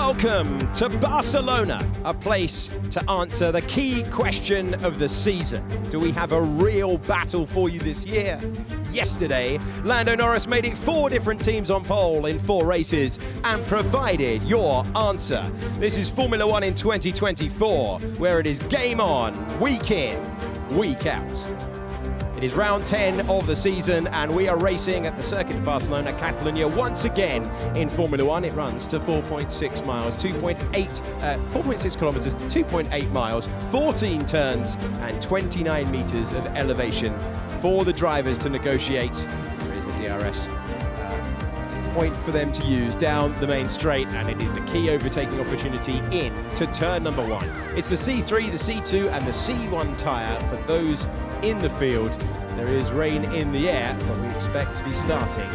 Welcome to Barcelona, a place to answer the key question of the season. Do we have a real battle for you this year? Yesterday, Lando Norris made it 4 different teams on pole in 4 races and provided your answer. This is Formula One in 2024, where it is game on, week in, week out. It is round 10 of the season, and we are racing at the Circuit of Barcelona, Catalonia, once again in Formula One. It runs to 4.6 miles, 4.6 kilometers, 2.8 miles, 14 turns, and 29 meters of elevation for the drivers to negotiate. There is a DRS point for them to use down the main straight, and it is the key overtaking opportunity in to turn number 1. It's the C3, the C2 and the C1 tyre for those in the field. There is rain in the air, but we expect to be starting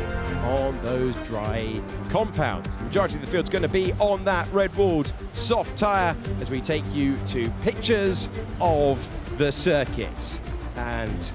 on those dry compounds. The majority of the field's going to be on that red-walled soft tyre as we take you to pictures of the circuit. And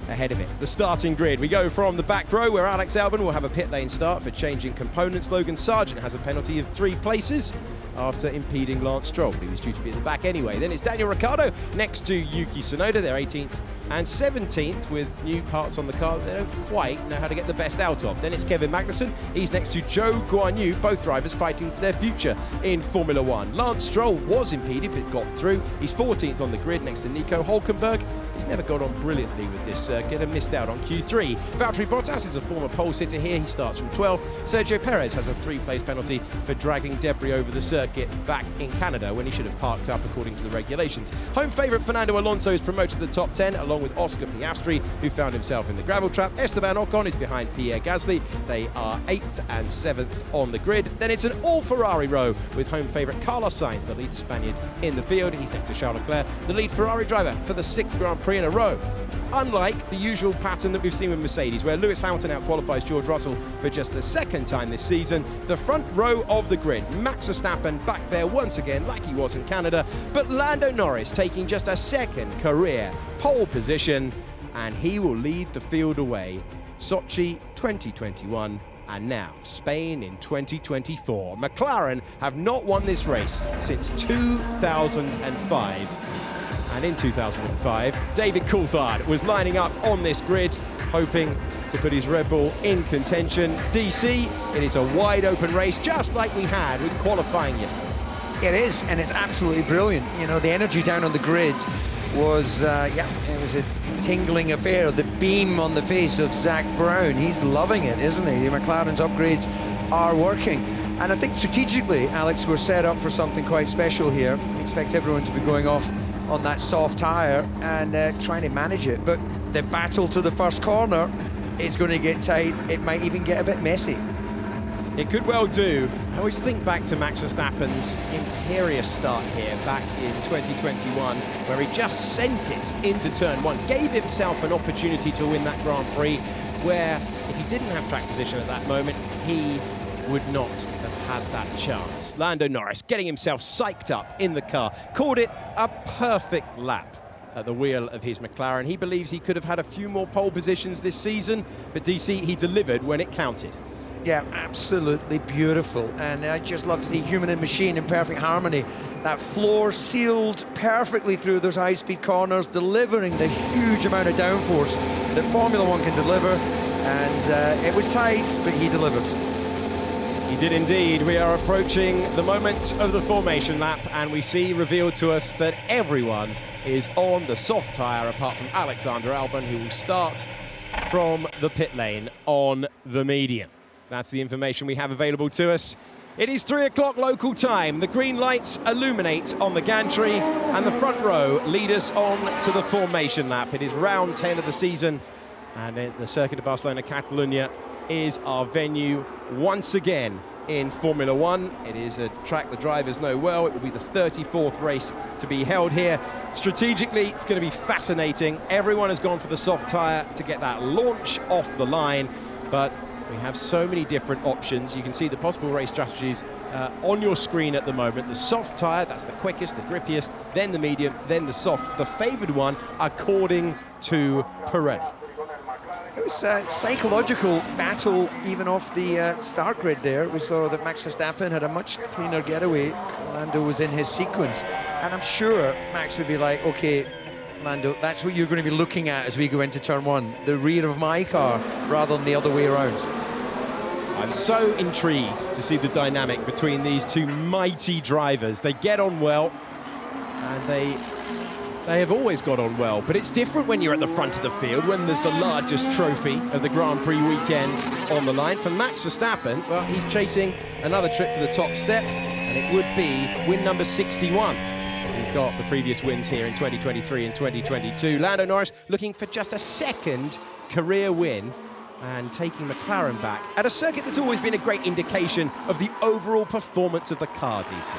ahead of it, the starting grid. We go from the back row, where Alex Albon will have a pit lane start for changing components. Logan Sargent has a penalty of 3 places after impeding Lance Stroll. He was due to be at the back anyway. Then it's Daniel Ricciardo next to Yuki Tsunoda. They're 18th and 17th with new parts on the car they don't quite know how to get the best out of. Then it's Kevin Magnussen. He's next to Zhou Guanyu, both drivers fighting for their future in Formula One. Lance Stroll was impeded but got through. He's 14th on the grid next to Nico Hülkenberg. He's never got on brilliantly with this circuit and missed out on Q3. Valtteri Bottas is a former pole sitter here. He starts from 12th. Sergio Perez has a 3-place penalty for dragging debris over the circuit back in Canada when he should have parked up according to the regulations. Home favourite Fernando Alonso is promoted to the top 10 along with Oscar Piastri, who found himself in the gravel trap. Esteban Ocon is behind Pierre Gasly. They are 8th and 7th on the grid. Then it's an all-Ferrari row with home favourite Carlos Sainz, the lead Spaniard in the field. He's next to Charles Leclerc, the lead Ferrari driver for the 6th Grand Prix in a row. Unlike the usual pattern that we've seen with Mercedes, where Lewis Hamilton outqualifies George Russell for just the 2nd time this season, the front row of the grid, Max Verstappen back there once again like he was in Canada, but Lando Norris taking just a 2nd career pole position, and he will lead the field away. Sochi 2021 and now Spain in 2024. McLaren have not won this race since 2005. And in 2005, David Coulthard was lining up on this grid, hoping to put his Red Bull in contention. DC, it is a wide open race, just like we had with qualifying yesterday. It is, and it's absolutely brilliant. You know, the energy down on the grid was, it was a tingling affair. The beam on the face of Zach Brown, he's loving it, isn't he? The McLaren's upgrades are working. And I think strategically, Alex, we're set up for something quite special here. We expect everyone to be going off on that soft tyre and trying to manage it. But the battle to the first corner is going to get tight. It might even get a bit messy. It could well do. I always think back to Max Verstappen's imperious start here back in 2021, where he just sent it into turn 1, gave himself an opportunity to win that Grand Prix, where if he didn't have track position at that moment, he would not have had that chance. Lando Norris getting himself psyched up in the car, called it a perfect lap at the wheel of his McLaren. He believes he could have had a few more pole positions this season, but DC, he delivered when it counted. Yeah, absolutely beautiful. And I just love to see human and machine in perfect harmony. That floor sealed perfectly through those high-speed corners, delivering the huge amount of downforce that Formula One can deliver. And it was tight, but he delivered. He did indeed. We are approaching the moment of the formation lap, and we see revealed to us that everyone is on the soft tyre apart from Alexander Albon, who will start from the pit lane on the medium. That's the information we have available to us. It is 3 o'clock local time. The green lights illuminate on the gantry, and the front row lead us on to the formation lap. It is round 10 of the season, and the Circuit of Barcelona, Catalonia is our venue once again in Formula One. It is a track the drivers know well. It will be the 34th race to be held here. Strategically, it's going to be fascinating. Everyone has gone for the soft tyre to get that launch off the line, but we have so many different options. You can see the possible race strategies on your screen at the moment. The soft tyre, that's the quickest, the grippiest, then the medium, then the soft. The favoured one, according to Pirelli. It was a psychological battle even off the start grid there. We saw that Max Verstappen had a much cleaner getaway. Lando was in his sequence. And I'm sure Max would be like, okay, Lando, that's what you're going to be looking at as we go into turn one, the rear of my car rather than the other way around. I'm so intrigued to see the dynamic between these two mighty drivers. They get on well, and they have always got on well, but it's different when you're at the front of the field, when there's the largest trophy of the Grand Prix weekend on the line. For Max Verstappen, well, he's chasing another trip to the top step, and it would be win number 61. He's got the previous wins here in 2023 and 2022. Lando Norris looking for just a second career win and taking McLaren back at a circuit that's always been a great indication of the overall performance of the car, DC.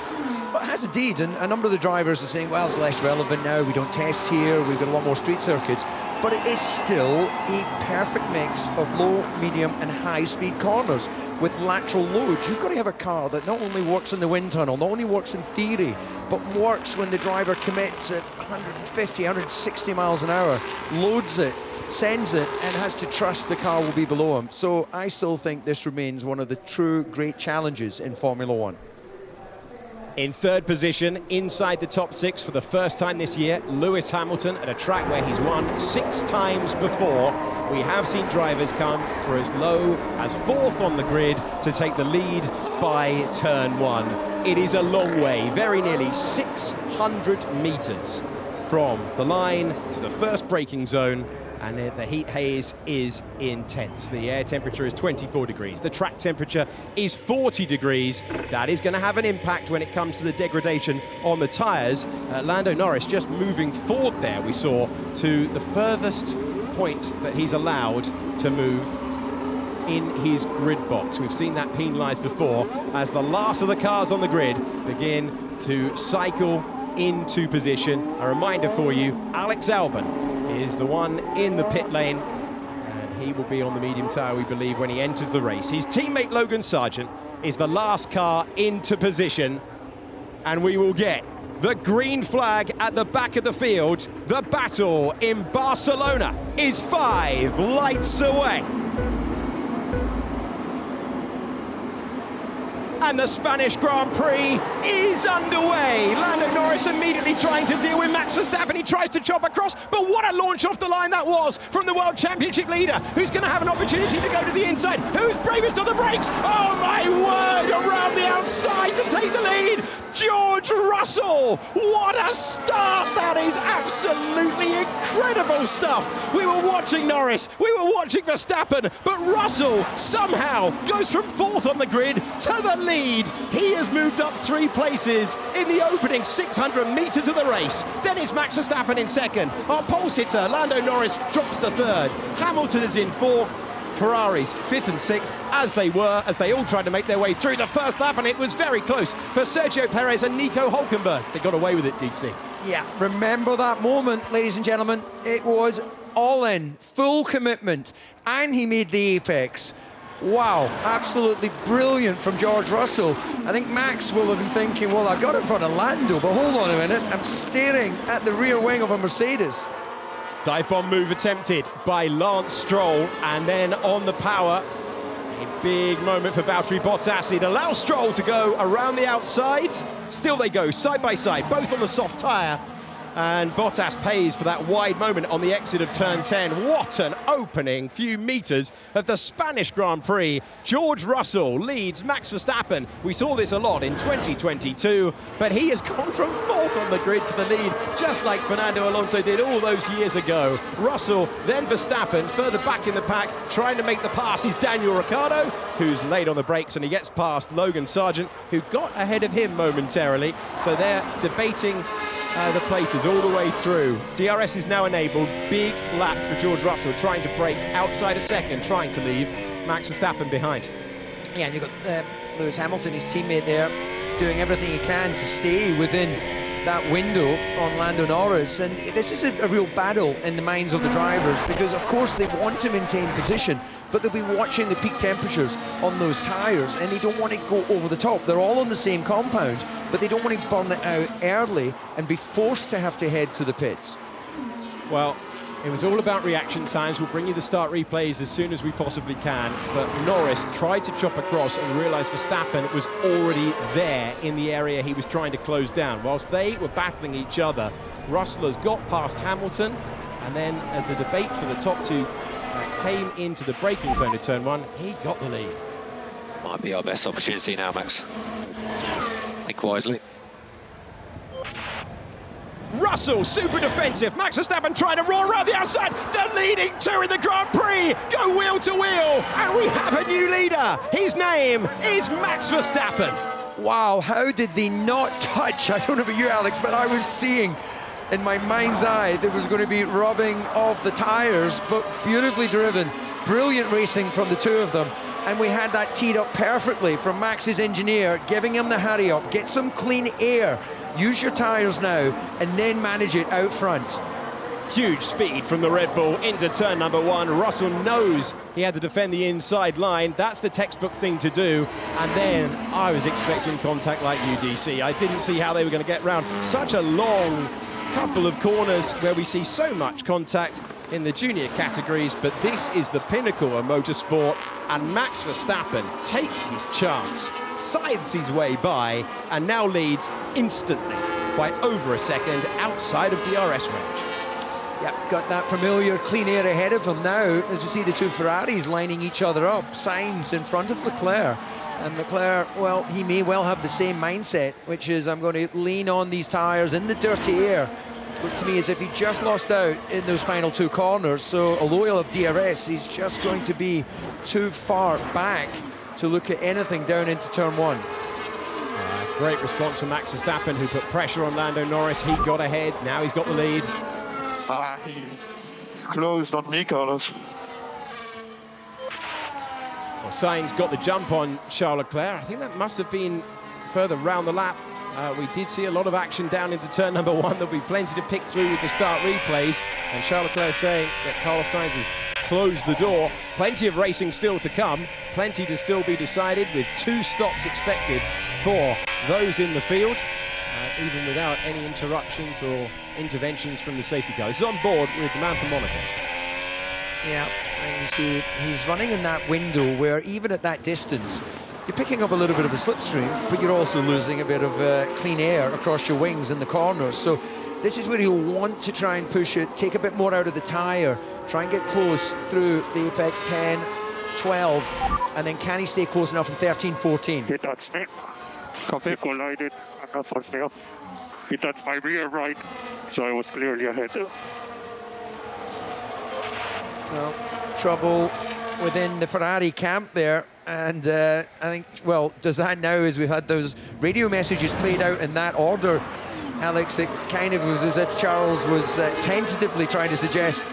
Well, it has indeed, and a number of the drivers are saying, well, it's less relevant now, we don't test here, we've got a lot more street circuits, but it is still a perfect mix of low, medium and high-speed corners with lateral loads. You've got to have a car that not only works in the wind tunnel, not only works in theory, but works when the driver commits at 150, 160 miles an hour, loads it, sends it, and has to trust the car will be below him. So I still think this remains one of the true great challenges in Formula One. In third position, inside the top six for the first time this year, Lewis Hamilton at a track where he's won 6 times before. We have seen drivers come for as low as 4th on the grid to take the lead by turn 1. It is a long way, very nearly 600 meters from the line to the first braking zone, and the heat haze is intense. The air temperature is 24 degrees. The track temperature is 40 degrees. That is going to have an impact when it comes to the degradation on the tyres. Lando Norris just moving forward there, we saw, to the furthest point that he's allowed to move in his grid box. We've seen that penalised before as the last of the cars on the grid begin to cycle into position. A reminder for you, Alex Albon is the one in the pit lane, and he will be on the medium tyre, we believe, when he enters the race. His teammate Logan Sargent is the last car into position, and we will get the green flag at the back of the field. The battle in Barcelona is 5 lights away. And the Spanish Grand Prix is underway. Lando Norris immediately trying to deal with Max Verstappen. He tries to chop across, but what a launch off the line that was from the World Championship leader, who's going to have an opportunity to go to the inside. Who's bravest on the brakes? Oh my word, around the outside to take the lead. George Russell, what a start. That is absolutely incredible stuff. We were watching Norris, we were watching Verstappen, but Russell somehow goes from 4th on the grid to the lead. He has moved up 3 places in the opening 600 meters of the race. Then it's Max Verstappen in 2nd. Our pole sitter, Lando Norris, drops to 3rd. Hamilton is in 4th. Ferraris 5th and 6th, as they all tried to make their way through the first lap, and it was very close for Sergio Perez and Nico Hülkenberg. They got away with it, DC. Yeah, remember that moment, ladies and gentlemen. It was all in, full commitment, and he made the apex. Wow, absolutely brilliant from George Russell. I think Max will have been thinking, well, I got in front of Lando, but hold on a minute, I'm staring at the rear wing of a Mercedes. Dive bomb move attempted by Lance Stroll, and then on the power, a big moment for Valtteri Bottas. It allows Stroll to go around the outside. Still they go side by side, both on the soft tyre, and Bottas pays for that wide moment on the exit of turn 10. What an opening few meters of the Spanish Grand Prix. George Russell leads Max Verstappen. We saw this a lot in 2022, but he has gone from 4th on the grid to the lead, just like Fernando Alonso did all those years ago. Russell, then Verstappen, further back in the pack, trying to make the pass is Daniel Ricciardo, who's late on the brakes, and he gets past Logan Sargent, who got ahead of him momentarily. So they're debating the places all the way through. DRS is now enabled. Big lap for George Russell, trying to break outside a second, trying to leave Max Verstappen behind. Yeah, and you've got Lewis Hamilton, his teammate there, doing everything he can to stay within that window on Lando Norris. And this is a real battle in the minds of the drivers, because of course they want to maintain position, but they'll be watching the peak temperatures on those tyres, and they don't want to go over the top. They're all on the same compound, but they don't want to burn it out early and be forced to have to head to the pits. Well, It was all about reaction times. We'll bring you the start replays as soon as we possibly can. But Norris tried to chop across and realised Verstappen was already there in the area he was trying to close down. Whilst they were battling each other, Russell has got past Hamilton, and then as the debate for the top two came into the braking zone of turn one, he got the lead. Might be our best opportunity now, Max. Think wisely. Russell, super defensive. Max Verstappen trying to roar around the outside. The leading two in the Grand Prix go wheel to wheel, and we have a new leader. His name is Max Verstappen. Wow, how did they not touch? I don't know about you, Alex, but I was seeing in my mind's eye there was going to be rubbing of the tyres, but beautifully driven. Brilliant racing from the two of them. And we had that teed up perfectly from Max's engineer, giving him the hurry up, get some clean air, use your tyres now, and then manage it out front. Huge speed from the Red Bull into turn number one. Russell knows he had to defend the inside line. That's the textbook thing to do. And then I was expecting contact like UDC. I didn't see how they were going to get round such a long couple of corners where we see so much contact in the junior categories, but this is the pinnacle of motorsport, and Max Verstappen takes his chance, scythes his way by, and now leads instantly by over a second outside of DRS range. Yeah, got that familiar clean air ahead of him now, as we see the two Ferraris lining each other up. Sainz in front of Leclerc, and Leclerc, well, he may well have the same mindset, which is I'm going to lean on these tyres in the dirty air. Looked to me as if he just lost out in those final two corners, so although he'll have DRS, he's just going to be too far back to look at anything down into turn one. Great response from Max Verstappen, who put pressure on Lando Norris. He got ahead, now he's got the lead. He closed on me, Carlos. Well, Sainz got the jump on Charles Leclerc. I think that must have been further round the lap. We did see a lot of action down into turn number one. There'll be plenty to pick through with the start replays. And Charles Leclerc saying that Carlos Sainz has closed the door. Plenty of racing still to come. Plenty to still be decided, with 2 stops expected for those in the field, even without any interruptions or interventions from the safety car. This is on board with the man from Monaco. Yeah, and you see he's running in that window where even at that distance, you're picking up a little bit of a slipstream, but you're also losing a bit of clean air across your wings in the corners. So this is where you'll want to try and push it, take a bit more out of the tyre, try and get close through the apex 10, 12, and then can he stay close enough in 13, 14? He touched me. He collided and that forced me up. He touched my rear right, so I was clearly ahead. Well, trouble within the Ferrari camp there. And I think, well, does that now, as we've had those radio messages played out in that order, Alex, it kind of was as if Charles was tentatively trying to suggest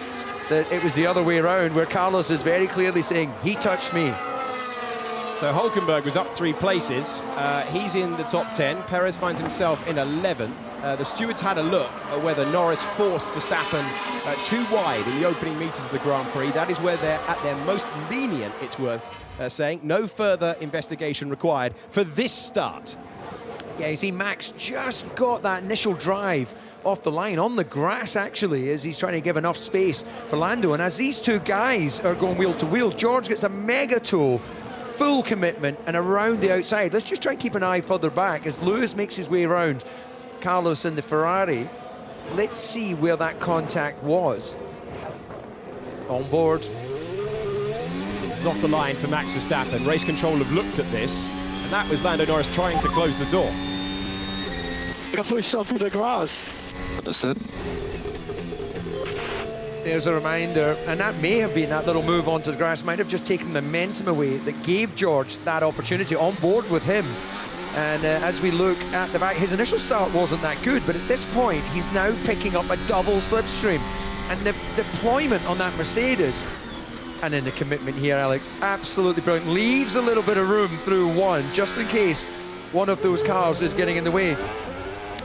that it was the other way around, where Carlos is very clearly saying, he touched me. So Hülkenberg was up 3 places. He's in the top 10. Perez finds himself in 11th. The stewards had a look at whether Norris forced Verstappen too wide in the opening meters of the Grand Prix. That is where they're at their most lenient, it's worth saying. No further investigation required for this start. Yeah, you see Max just got that initial drive off the line, on the grass actually, as he's trying to give enough space for Lando. And as these two guys are going wheel to wheel, George gets a mega toe, full commitment, and around the outside. Let's just try and keep an eye further back as Lewis makes his way around Carlos in the Ferrari. Let's see where that contact was. On board. This is off the line for Max Verstappen. Race control have looked at this, and that was Lando Norris trying to close the door. I pushed off the grass. Understood. There's a reminder, and that may have been that little move onto the grass, might have just taken the momentum away that gave George that opportunity. On board with him. And as we look at the back, his initial start wasn't that good, but at this point, he's now picking up a double slipstream. And the deployment on that Mercedes, and in the commitment here, Alex, absolutely brilliant. Leaves a little bit of room through one, just in case one of those cars is getting in the way.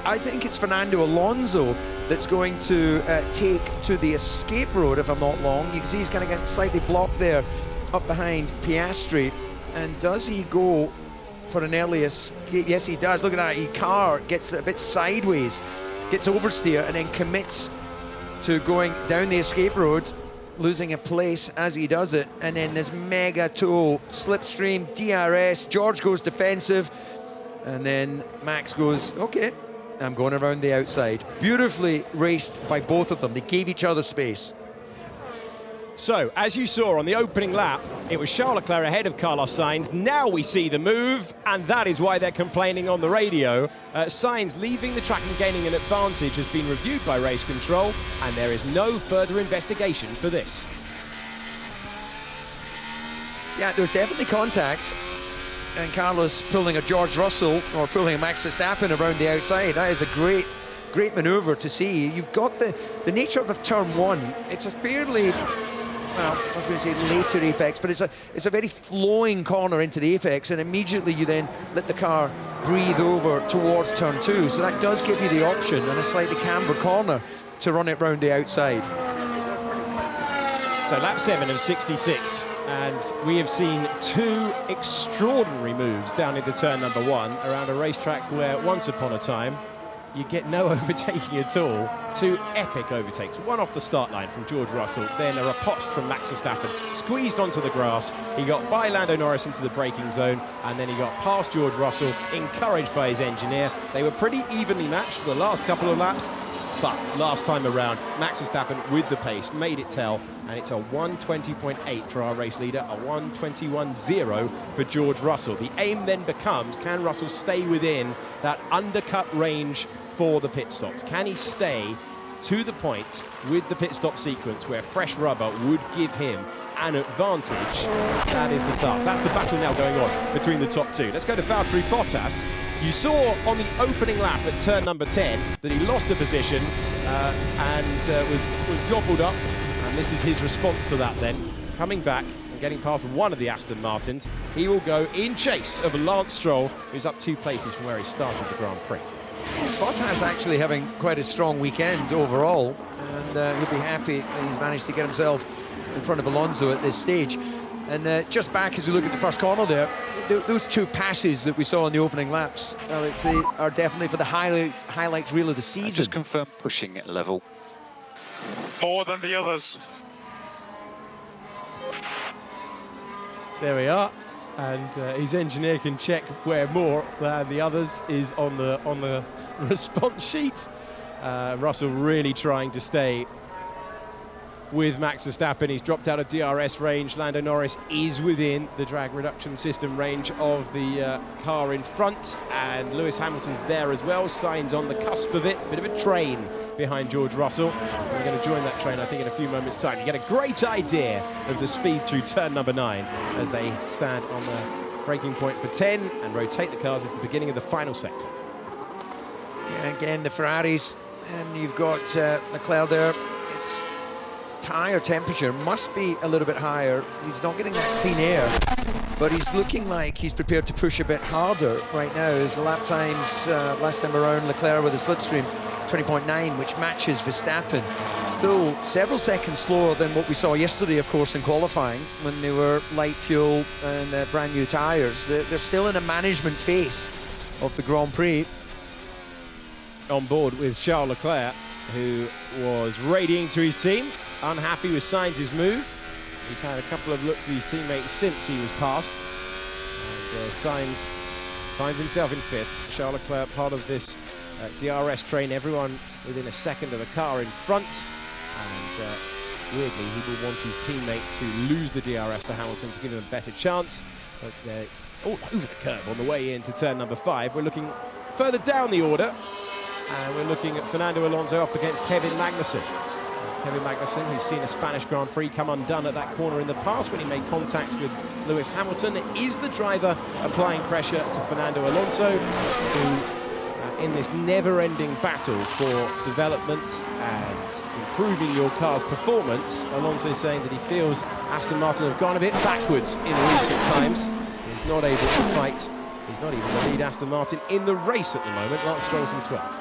I think it's Fernando Alonso that's going to take to the escape road, if I'm not wrong. You can see he's kind of getting slightly blocked there up behind Piastri. And does he go for an early escape? Yes, he does. Look at that. His car gets a bit sideways, gets oversteer, and then commits to going down the escape road, losing a place as he does it, and then this mega toe, slipstream, DRS, George goes defensive, and then Max goes, okay, I'm going around the outside. Beautifully raced by both of them. They gave each other space. So, as you saw on the opening lap, it was Charles Leclerc ahead of Carlos Sainz. Now we see the move, and that is why they're complaining on the radio. Sainz leaving the track and gaining an advantage has been reviewed by race control, and there is no further investigation for this. Yeah, there's definitely contact, and Carlos pulling a George Russell or pulling a Max Verstappen around the outside. That is a great maneuver to see. You've got the nature of the turn one. It's a fairly, well, I was going to say later apex, but it's a very flowing corner into the apex, and immediately you then let the car breathe over towards turn two. So that does give you the option in a slightly camber corner to run it round the outside. So lap 7 of 66, and we have seen two extraordinary moves down into turn number 1 around a racetrack where once upon a time you get no overtaking at all. Two epic overtakes, one off the start line from George Russell, then a riposte from Max Verstappen, squeezed onto the grass. He got by Lando Norris into the braking zone, and then he got past George Russell, encouraged by his engineer. They were pretty evenly matched for the last couple of laps, but last time around, Max Verstappen with the pace made it tell, and it's a 1:20.8 for our race leader, a 1:21.0 for George Russell. The aim then becomes, can Russell stay within that undercut range for the pit stops? Can he stay to the point with the pit stop sequence where fresh rubber would give him an advantage? That is the task. That's the battle now going on between the top two. Let's go to Valtteri Bottas. You saw on the opening lap at turn number 10 that he lost a position and was gobbled up, and this is his response to that then. Coming back and getting past one of the Aston Martins, he will go in chase of Lance Stroll, who's up 2 places from where he started the Grand Prix. Bottas actually having quite a strong weekend overall, and he'll be happy that he's managed to get himself in front of Alonso at this stage. And just back as we look at the first corner there, those 2 passes that we saw in the opening laps, Alex, they are definitely for the highlights reel of the season. Just confirm pushing at level. More than the others. There we are, and his engineer can check where more than the others is on the response sheet. Russell really trying to stay with Max Verstappen. He's dropped out of DRS range. Lando Norris is within the drag reduction system range of the car in front, and Lewis Hamilton's there as well. Sainz on the cusp of it. Bit of a train behind George Russell. We're going to join that train, I think, in a few moments' time. You get a great idea of the speed through turn number 9 as they stand on the braking point for 10 and rotate the cars as the beginning of the final sector. Yeah, again, the Ferraris, and you've got Leclerc there. It's tyre temperature must be a little bit higher. He's not getting that clean air, but he's looking like he's prepared to push a bit harder right now. As the lap times last time around, Leclerc with a slipstream 20.9, which matches Verstappen. Still several seconds slower than what we saw yesterday, of course, in qualifying when they were light fuel and brand new tyres. They're still in a management phase of the Grand Prix. On board with Charles Leclerc, who was radiating to his team, unhappy with Sainz's move. He's had a couple of looks at his teammates since he was passed. And Sainz finds himself in 5th. Charles Leclerc part of this DRS train, everyone within a second of the car in front. And weirdly, he will want his teammate to lose the DRS to Hamilton to give him a better chance. But they're all over the curve on the way into turn number 5. We're looking further down the order, and we're looking at Fernando Alonso up against Kevin Magnussen. Kevin Magnussen, who's seen a Spanish Grand Prix come undone at that corner in the past when he made contact with Lewis Hamilton, is the driver applying pressure to Fernando Alonso, who in this never-ending battle for development and improving your car's performance, Alonso is saying that he feels Aston Martin have gone a bit backwards in recent times. He's not able to fight. He's not even the lead Aston Martin in the race at the moment. Lance Stroll's in 12th.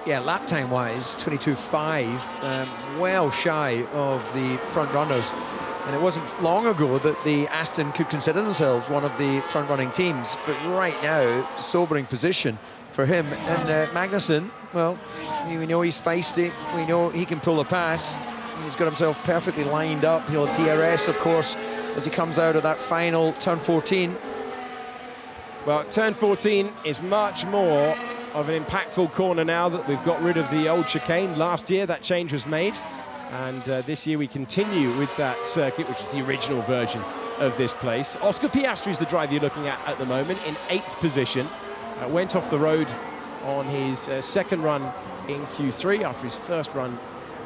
Yeah, lap time wise, 22.5, well shy of the front runners. And it wasn't long ago that the Aston could consider themselves one of the front running teams. But right now, sobering position for him. And Magnussen, well, we know he's feisty. We know he can pull a pass. He's got himself perfectly lined up. He'll have DRS, of course, as he comes out of that final turn 14. Well, turn 14 is much more of an impactful corner now that we've got rid of the old chicane. Last year, that change was made. And this year, we continue with that circuit, which is the original version of this place. Oscar Piastri is the driver you're looking at the moment, in 8th position. Went off the road on his second run in Q3 after his first run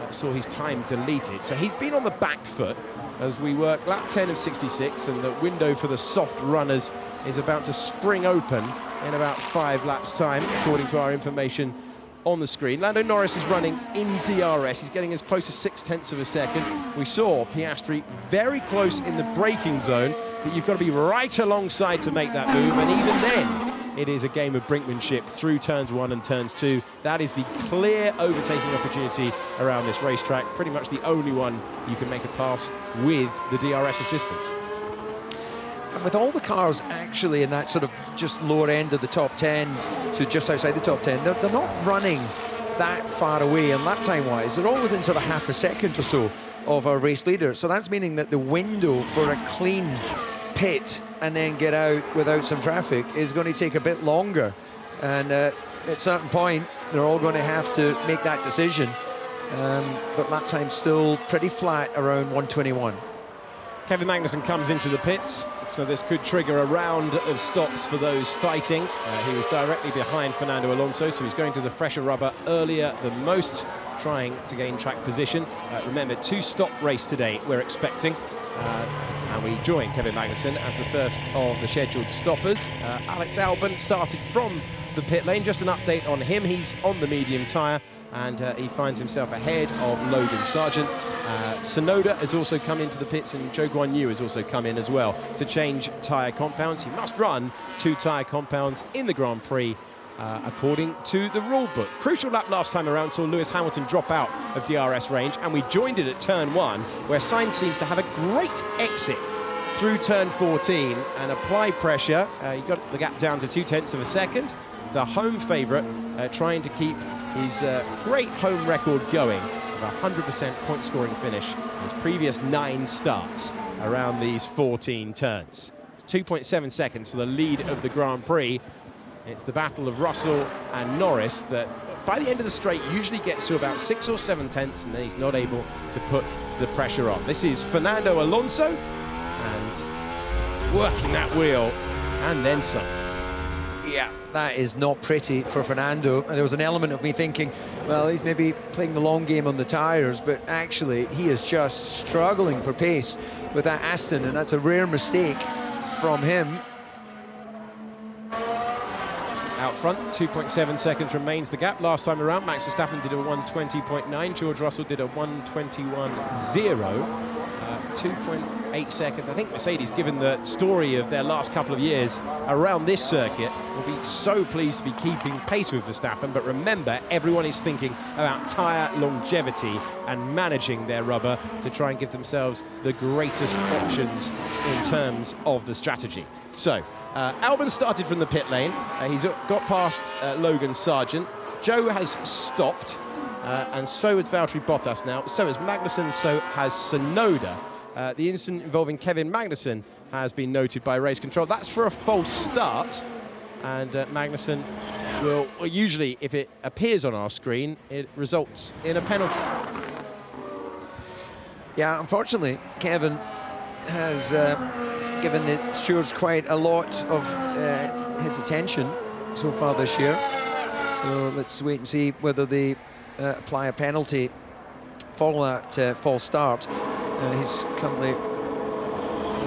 saw his time deleted. So he's been on the back foot as we work lap 10 of 66, and the window for the soft runners is about to spring open in about 5 laps time, according to our information on the screen. Lando Norris is running in DRS. He's getting as close as 0.6 of a second. We saw Piastri very close in the braking zone, but you've got to be right alongside to make that move, and even then, it is a game of brinkmanship through turns 1 and turns 2. That is the clear overtaking opportunity around this racetrack. Pretty much the only one you can make a pass with the DRS assistance. And with all the cars actually in that sort of just lower end of the top 10 to just outside the top 10, they're not running that far away, and lap time wise, they're all within sort of half a second or so of our race leader. So that's meaning that the window for a clean pit and then get out without some traffic is going to take a bit longer, and at a certain point they're all going to have to make that decision, but lap time's still pretty flat around 1:21. Kevin Magnussen comes into the pits, so this could trigger a round of stops for those fighting. He was directly behind Fernando Alonso, so he's going to the fresher rubber earlier than most, trying to gain track position. Remember, 2-stop race today we're expecting. And we join Kevin Magnussen as the first of the scheduled stoppers. Alex Albon started from the pit lane. Just an update on him. He's on the medium tyre, and he finds himself ahead of Logan Sargent. Tsunoda has also come into the pits, and Zhou Guanyu has also come in as well to change tyre compounds. He must run 2 tyre compounds in the Grand Prix, according to the rule book. Crucial lap last time around saw Lewis Hamilton drop out of DRS range, and we joined it at turn 1, where Sainz seems to have a great exit through turn 14 and apply pressure. He got the gap down to 0.2 of a second. The home favourite trying to keep his great home record going of a 100% point scoring finish in his previous 9 starts around these 14 turns. It's 2.7 seconds for the lead of the Grand Prix. It's the battle of Russell and Norris that, by the end of the straight, usually gets to about 6 or 7 tenths, and then he's not able to put the pressure on. This is Fernando Alonso, and working that wheel, and then some. Yeah, that is not pretty for Fernando. And there was an element of me thinking, well, he's maybe playing the long game on the tyres, but actually he is just struggling for pace with that Aston, and that's a rare mistake from him. Out front, 2.7 seconds remains the gap. Last time around, Max Verstappen did a 1:20.9. George Russell did a 1:21.0. 2.8 seconds. I think Mercedes, given the story of their last couple of years around this circuit, will be so pleased to be keeping pace with Verstappen. But remember, everyone is thinking about tyre longevity and managing their rubber to try and give themselves the greatest options in terms of the strategy. So, Albon started from the pit lane. He's got past Logan Sargent. Joe has stopped, and so has Valtteri Bottas now. So has Magnussen, so has Tsunoda. The incident involving Kevin Magnussen has been noted by race control. That's for a false start, and Magnussen will, usually, if it appears on our screen, it results in a penalty. Yeah, unfortunately, Kevin has given the stewards quite a lot of his attention so far this year. So let's wait and see whether they apply a penalty for that false start. He's currently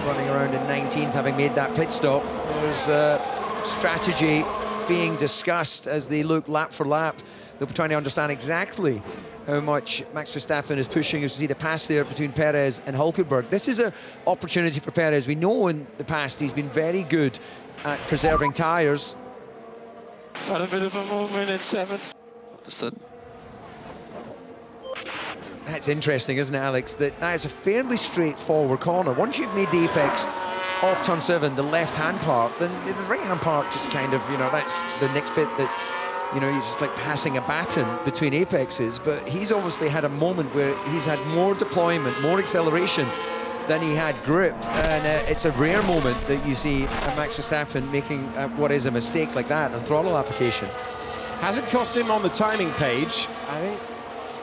running around in 19th, having made that pit stop. There's strategy being discussed as they look lap for lap. They'll be trying to understand exactly how much Max Verstappen is pushing. You see the pass there between Perez and Hulkenberg. This is an opportunity for Perez. We know in the past he's been very good at preserving tyres. Got a bit of a movement in 7th. Understood. That's interesting, isn't it, Alex? That is a fairly straightforward corner. Once you've made the apex off turn 7, the left-hand part, then the right-hand part just kind of, you know, that's the next bit that, you know, you're just like passing a baton between apexes. But he's obviously had a moment where he's had more deployment, more acceleration than he had grip, and it's a rare moment that you see Max Verstappen making what is a mistake like that on throttle application. Hasn't cost him on the timing page. I think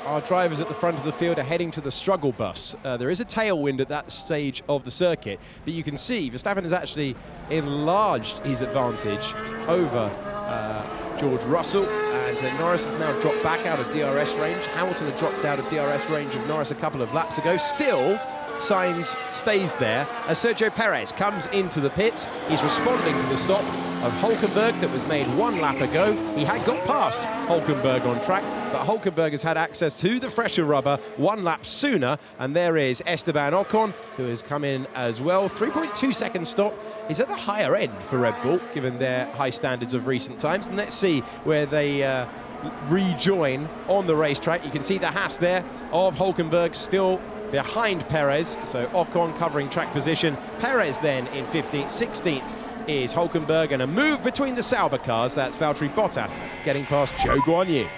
our drivers at the front of the field are heading to the struggle bus. There is a tailwind at that stage of the circuit, but you can see Verstappen has actually enlarged his advantage over George Russell, and Norris has now dropped back out of DRS range. Hamilton had dropped out of DRS range of Norris a couple of laps ago. Still, Sainz stays there as Sergio Perez comes into the pits. He's responding to the stop of Hulkenberg that was made 1 lap ago. He had got past Hulkenberg on track, but Hulkenberg has had access to the fresher rubber 1 lap sooner, and there is Esteban Ocon, who has come in as well. 3.2 second stop is at the higher end for Red Bull, given their high standards of recent times. And let's see where they rejoin on the racetrack. You can see the Haas there of Hulkenberg still behind Perez, so Ocon covering track position. Perez then in 15th, 16th is Hulkenberg, and a move between the Sauber cars. That's Valtteri Bottas getting past Zhou Guanyu.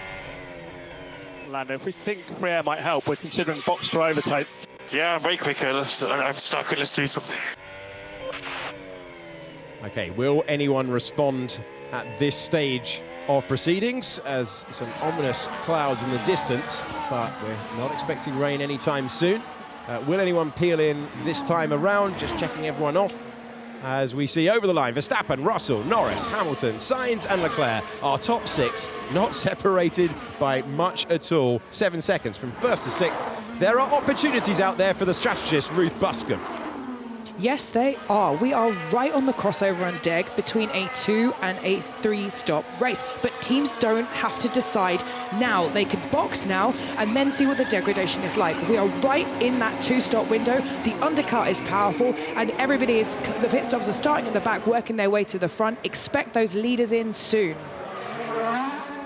Lando, if we think Prix might help, we're considering box driver type. Yeah, way quicker. I'm stuck. Let's do something. Okay, will anyone respond at this stage of proceedings, as some ominous clouds in the distance, but we're not expecting rain anytime soon. Will anyone peel in this time around? Just checking everyone off as we see over the line Verstappen, Russell, Norris, Hamilton, Sainz and Leclerc. Our top 6 not separated by much at all. 7 seconds from 1st to 6th. There are opportunities out there for the strategist Ruth Buscombe. Yes, they are. We are right on the crossover on deck between a 2 and a 3 stop race. But teams don't have to decide now. They can box now and then see what the degradation is like. We are right in that 2 stop window. The undercut is powerful, and everybody is, the pit stops are starting at the back, working their way to the front. Expect those leaders in soon.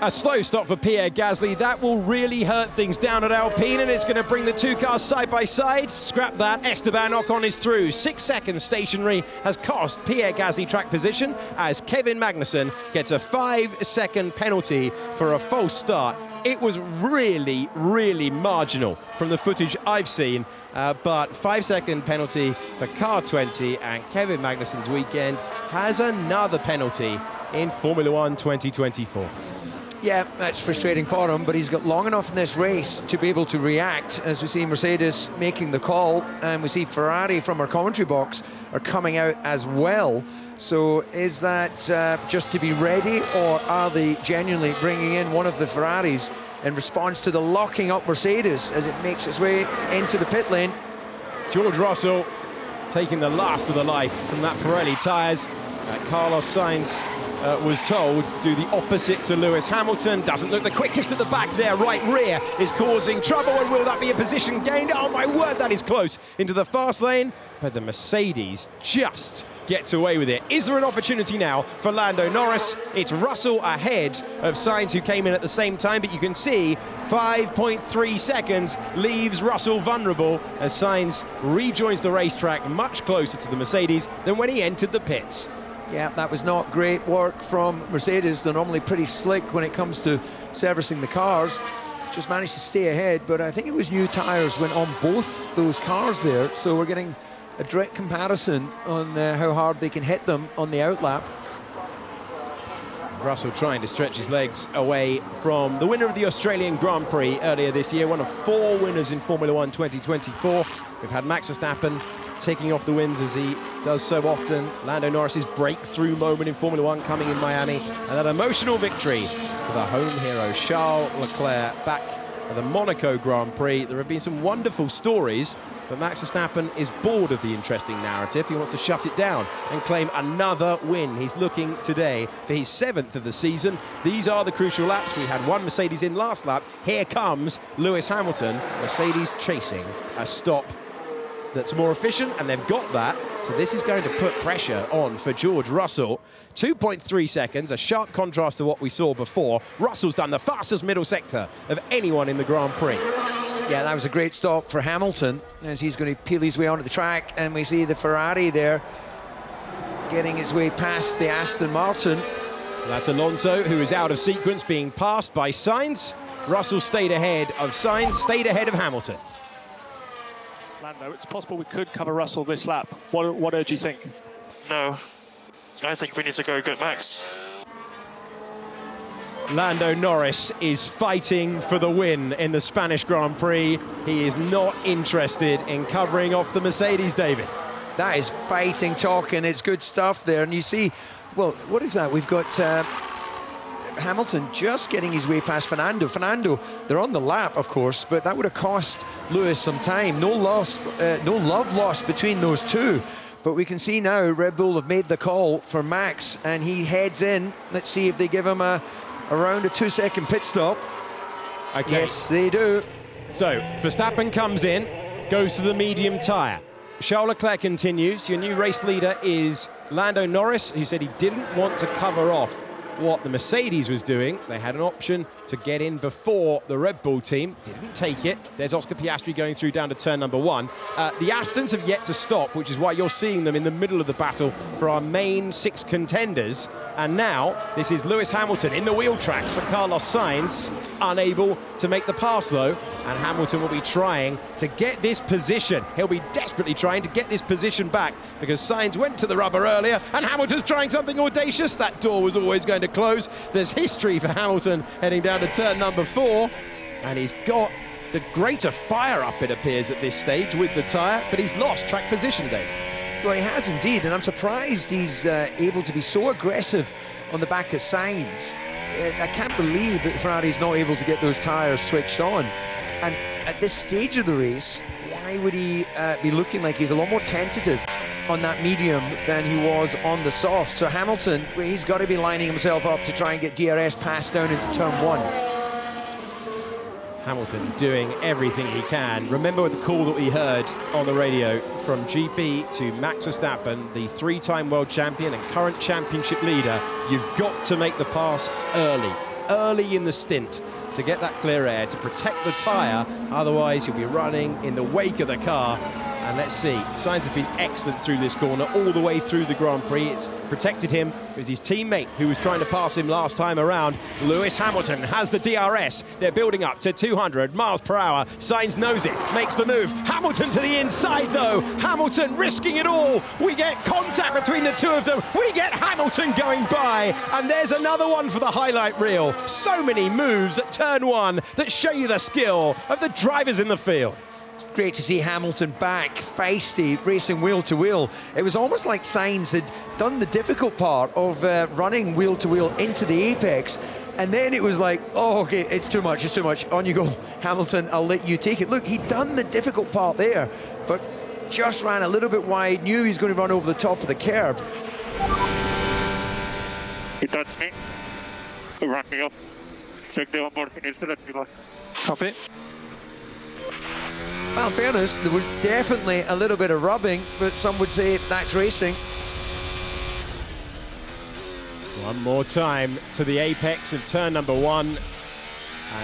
A slow stop for Pierre Gasly. That will really hurt things down at Alpine, and it's going to bring the 2 cars side by side. Scrap that. Esteban Ocon is through. 6 seconds stationary has cost Pierre Gasly track position, as Kevin Magnussen gets a 5-second penalty for a false start. It was really, really marginal from the footage I've seen, but 5-second penalty for car 20, and Kevin Magnussen's weekend has another penalty in Formula 1 2024. Yeah, that's frustrating for him, but he's got long enough in this race to be able to react, as we see Mercedes making the call, and we see Ferrari from our commentary box are coming out as well. So is that just to be ready, or are they genuinely bringing in one of the Ferraris in response to the locking up Mercedes as it makes its way into the pit lane? George Russell taking the last of the life from that Pirelli tyres. Carlos Sainz was told do the opposite to Lewis Hamilton. Doesn't look the quickest at the back there. Right rear is causing trouble, and will that be a position gained? Oh my word, that is close into the fast lane, but the Mercedes just gets away with it. Is there an opportunity now for Lando Norris? It's Russell ahead of Sainz, who came in at the same time, but you can see 5.3 seconds leaves Russell vulnerable as Sainz rejoins the racetrack much closer to the Mercedes than when he entered the pits. Yeah, that was not great work from Mercedes. They're normally pretty slick when it comes to servicing the cars. Just managed to stay ahead, but I think it was new tyres went on both those cars there, so we're getting a direct comparison on how hard they can hit them on the outlap. Russell trying to stretch his legs away from the winner of the Australian Grand Prix earlier this year, one of 4 winners in Formula 1 2024. We've had Max Verstappen taking off the wins as he does so often. Lando Norris's breakthrough moment in Formula 1 coming in Miami, and that emotional victory for the home hero Charles Leclerc back at the Monaco Grand Prix. There have been some wonderful stories, but Max Verstappen is bored of the interesting narrative. He wants to shut it down and claim another win. He's looking today for his 7th of the season. These are the crucial laps. We had 1 Mercedes in last lap. Here comes Lewis Hamilton. Mercedes chasing a stop that's more efficient, and they've got that. So this is going to put pressure on for George Russell. 2.3 seconds, a sharp contrast to what we saw before. Russell's done the fastest middle sector of anyone in the Grand Prix. Yeah, that was a great stop for Hamilton as he's going to peel his way onto the track, and we see the Ferrari there getting his way past the Aston Martin. So that's Alonso, who is out of sequence, being passed by Sainz. Russell stayed ahead of Sainz, stayed ahead of Hamilton. Lando, it's possible we could cover Russell this lap. What do you think? No, I think we need to go get Max. Lando Norris is fighting for the win in the Spanish Grand Prix. He is not interested in covering off the Mercedes, David. That is fighting talk, and it's good stuff there. And you see, well, what is that? We've got Hamilton just getting his way past Fernando. Fernando, they're on the lap, of course, but that would have cost Lewis some time. No love lost between those two. But we can see now Red Bull have made the call for Max, and he heads in. Let's see if they give him around a 2-second pit stop. Okay. Yes, they do. So Verstappen comes in, goes to the medium tyre. Charles Leclerc continues. Your new race leader is Lando Norris, who said he didn't want to cover off what the Mercedes was doing. They had an option to get in before the Red Bull team, didn't take it. There's Oscar Piastri going through down to turn number 1. The Astons have yet to stop, which is why you're seeing them in the middle of the battle for our main 6 contenders. And now this is Lewis Hamilton in the wheel tracks for Carlos Sainz, unable to make the pass though, and Hamilton will be trying to get this position. He'll be desperately trying to get this position back because Sainz went to the rubber earlier and Hamilton's trying something audacious. That door was always going to close. There's history for Hamilton heading down to turn number 4, and he's got the greater fire up, it appears, at this stage with the tyre, but he's lost track position, Dave. Well, he has indeed, and I'm surprised he's able to be so aggressive on the back of Sainz. I can't believe that Ferrari's not able to get those tyres switched on. And at this stage of the race, why would he be looking like he's a lot more tentative on that medium than he was on the soft? So Hamilton, he's got to be lining himself up to try and get DRS passed down into turn 1. Hamilton doing everything he can. Remember the call that we heard on the radio from GP to Max Verstappen, the 3-time world champion and current championship leader. You've got to make the pass early in the stint to get that clear air, to protect the tyre, otherwise you'll be running in the wake of the car. And let's see, Sainz has been excellent through this corner, all the way through the Grand Prix. It's protected him. It was his teammate who was trying to pass him last time around. Lewis Hamilton has the DRS. They're building up to 200 miles per hour. Sainz knows it, makes the move. Hamilton to the inside though. Hamilton risking it all. We get contact between the two of them. We get Hamilton going by. And there's another one for the highlight reel. So many moves at turn 1 that show you the skill of the drivers in the field. Great to see Hamilton back, feisty, racing wheel to wheel. It was almost like Sainz had done the difficult part of running wheel to wheel into the apex, and then it was like, oh, okay, it's too much, on you go, Hamilton, I'll let you take it. Look, he'd done the difficult part there, but just ran a little bit wide, knew he was going to run over the top of the curb. He touched me, ran me up, check the onboard, he needs to let me go. Copy. Well, in fairness, there was definitely a little bit of rubbing, but some would say that's racing. One more time to the apex of turn number 1, and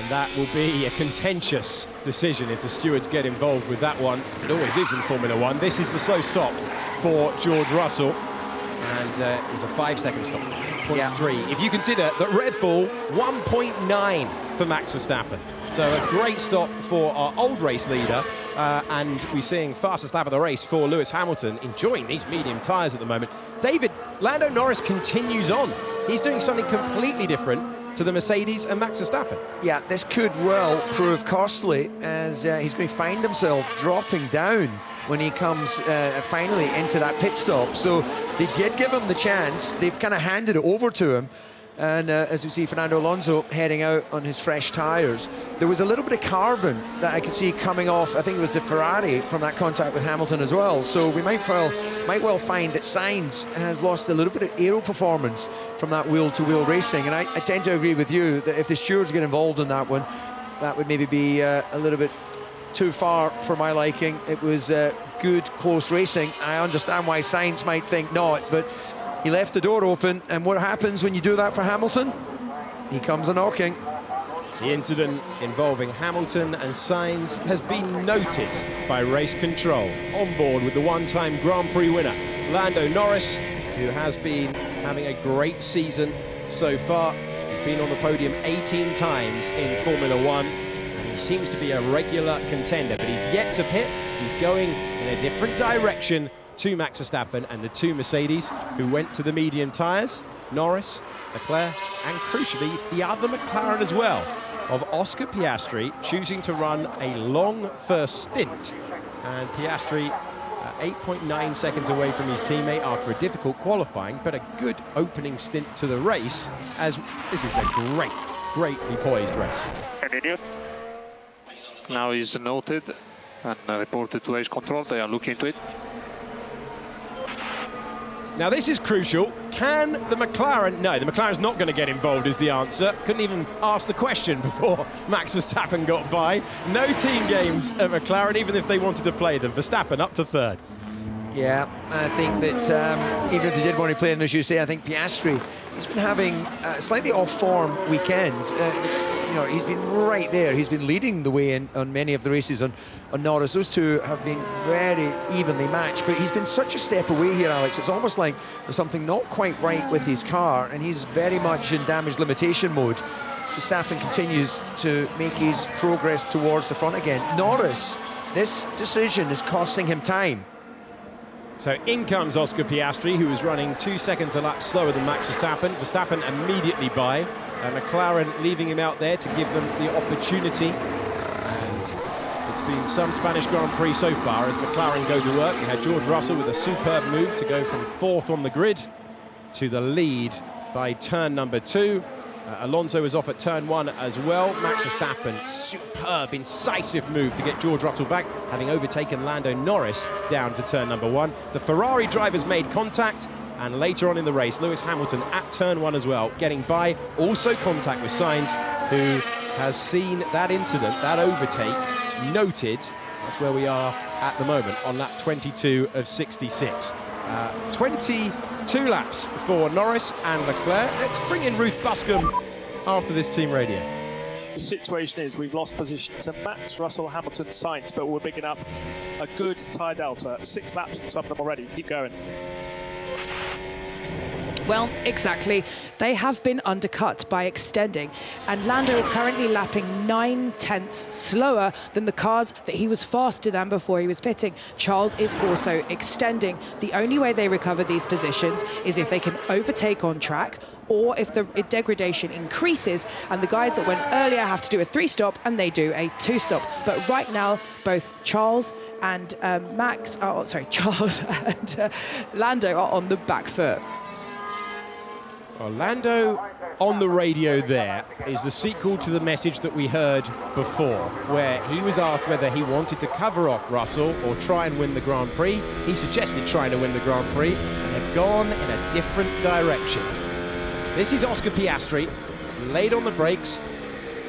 that will be a contentious decision if the stewards get involved with that one. It always is in Formula 1. This is the slow stop for George Russell, and it was a 5-second stop, 0.3. Yeah. If you consider that Red Bull, 1.9 for Max Verstappen. So a great stop for our old race leader, and we're seeing fastest lap of the race for Lewis Hamilton, enjoying these medium tyres at the moment. David, Lando Norris continues on. He's doing something completely different to the Mercedes and Max Verstappen. Yeah, this could well prove costly, as he's going to find himself dropping down when he comes finally into that pit stop. So they did give him the chance. They've kind of handed it over to him. And as we see Fernando Alonso heading out on his fresh tyres, there was a little bit of carbon that I could see coming off. I think it was the Ferrari from that contact with Hamilton as well. So we might well find that Sainz has lost a little bit of aero performance from that wheel-to-wheel racing. And I tend to agree with you that if the stewards get involved in that one, that would maybe be a little bit too far for my liking. It was good, close racing. I understand why Sainz might think not, but he left the door open, and what happens when you do that for Hamilton? He comes a-knocking. The incident involving Hamilton and Sainz has been noted by race control. On board with the one-time Grand Prix winner, Lando Norris, who has been having a great season so far. He's been on the podium 18 times in Formula One, and he seems to be a regular contender, but he's yet to pit. He's going in a different direction to Max Verstappen and the two Mercedes who went to the medium tyres, Norris, Leclerc, and crucially the other McLaren as well, of Oscar Piastri choosing to run a long first stint. And Piastri 8.9 seconds away from his teammate after a difficult qualifying, but a good opening stint to the race, as this is a greatly poised race. Now he's noted and reported to race control. They are looking into it. Now this is crucial. Can the McLaren... No, the McLaren's not going to get involved is the answer. Couldn't even ask the question before Max Verstappen got by. No team games at McLaren, even if they wanted to play them. Verstappen up to third. Yeah, I think that even if they did want to play them, as you say, I think Piastri, he's been having a slightly off-form weekend. You know, he's been right there. He's been leading the way on many of the races on Norris. Those two have been very evenly matched, but he's been such a step away here, Alex. It's almost like there's something not quite right with his car, and he's very much in damage limitation mode. Verstappen continues to make his progress towards the front again. Norris, this decision is costing him time. So in comes Oscar Piastri, who was running 2 seconds a lap slower than Max Verstappen. Verstappen immediately by. McLaren leaving him out there to give them the opportunity. And it's been some Spanish Grand Prix so far as McLaren go to work. We had George Russell with a superb move to go from fourth on the grid to the lead by turn number 2. Alonso was off at turn 1 as well. Max Verstappen, superb, incisive move to get George Russell back, having overtaken Lando Norris down to turn number 1. The Ferrari drivers made contact, and later on in the race, Lewis Hamilton at turn 1 as well, getting by. Also contact with Sainz, who has seen that incident, that overtake, noted. That's where we are at the moment on lap 22 of 66. 22 laps for Norris and Leclerc. Let's bring in Ruth Buscombe after this team radio. The situation is we've lost position to Max, Russell, Hamilton, Sainz, but we're picking up a good tyre delta. 6 laps and some of them already. Keep going. Well, exactly. They have been undercut by extending, and Lando is currently lapping 9/10 slower than the cars that he was faster than before he was pitting. Charles is also extending. The only way they recover these positions is if they can overtake on track, or if the degradation increases and the guys that went earlier have to do a 3-stop and they do a 2-stop. But right now, both Charles and Charles and Lando are on the back foot. Lando on the radio there is the sequel to the message that we heard before, where he was asked whether he wanted to cover off Russell or try and win the Grand Prix. He suggested trying to win the Grand Prix, and they've gone in a different direction. This is Oscar Piastri, laid on the brakes,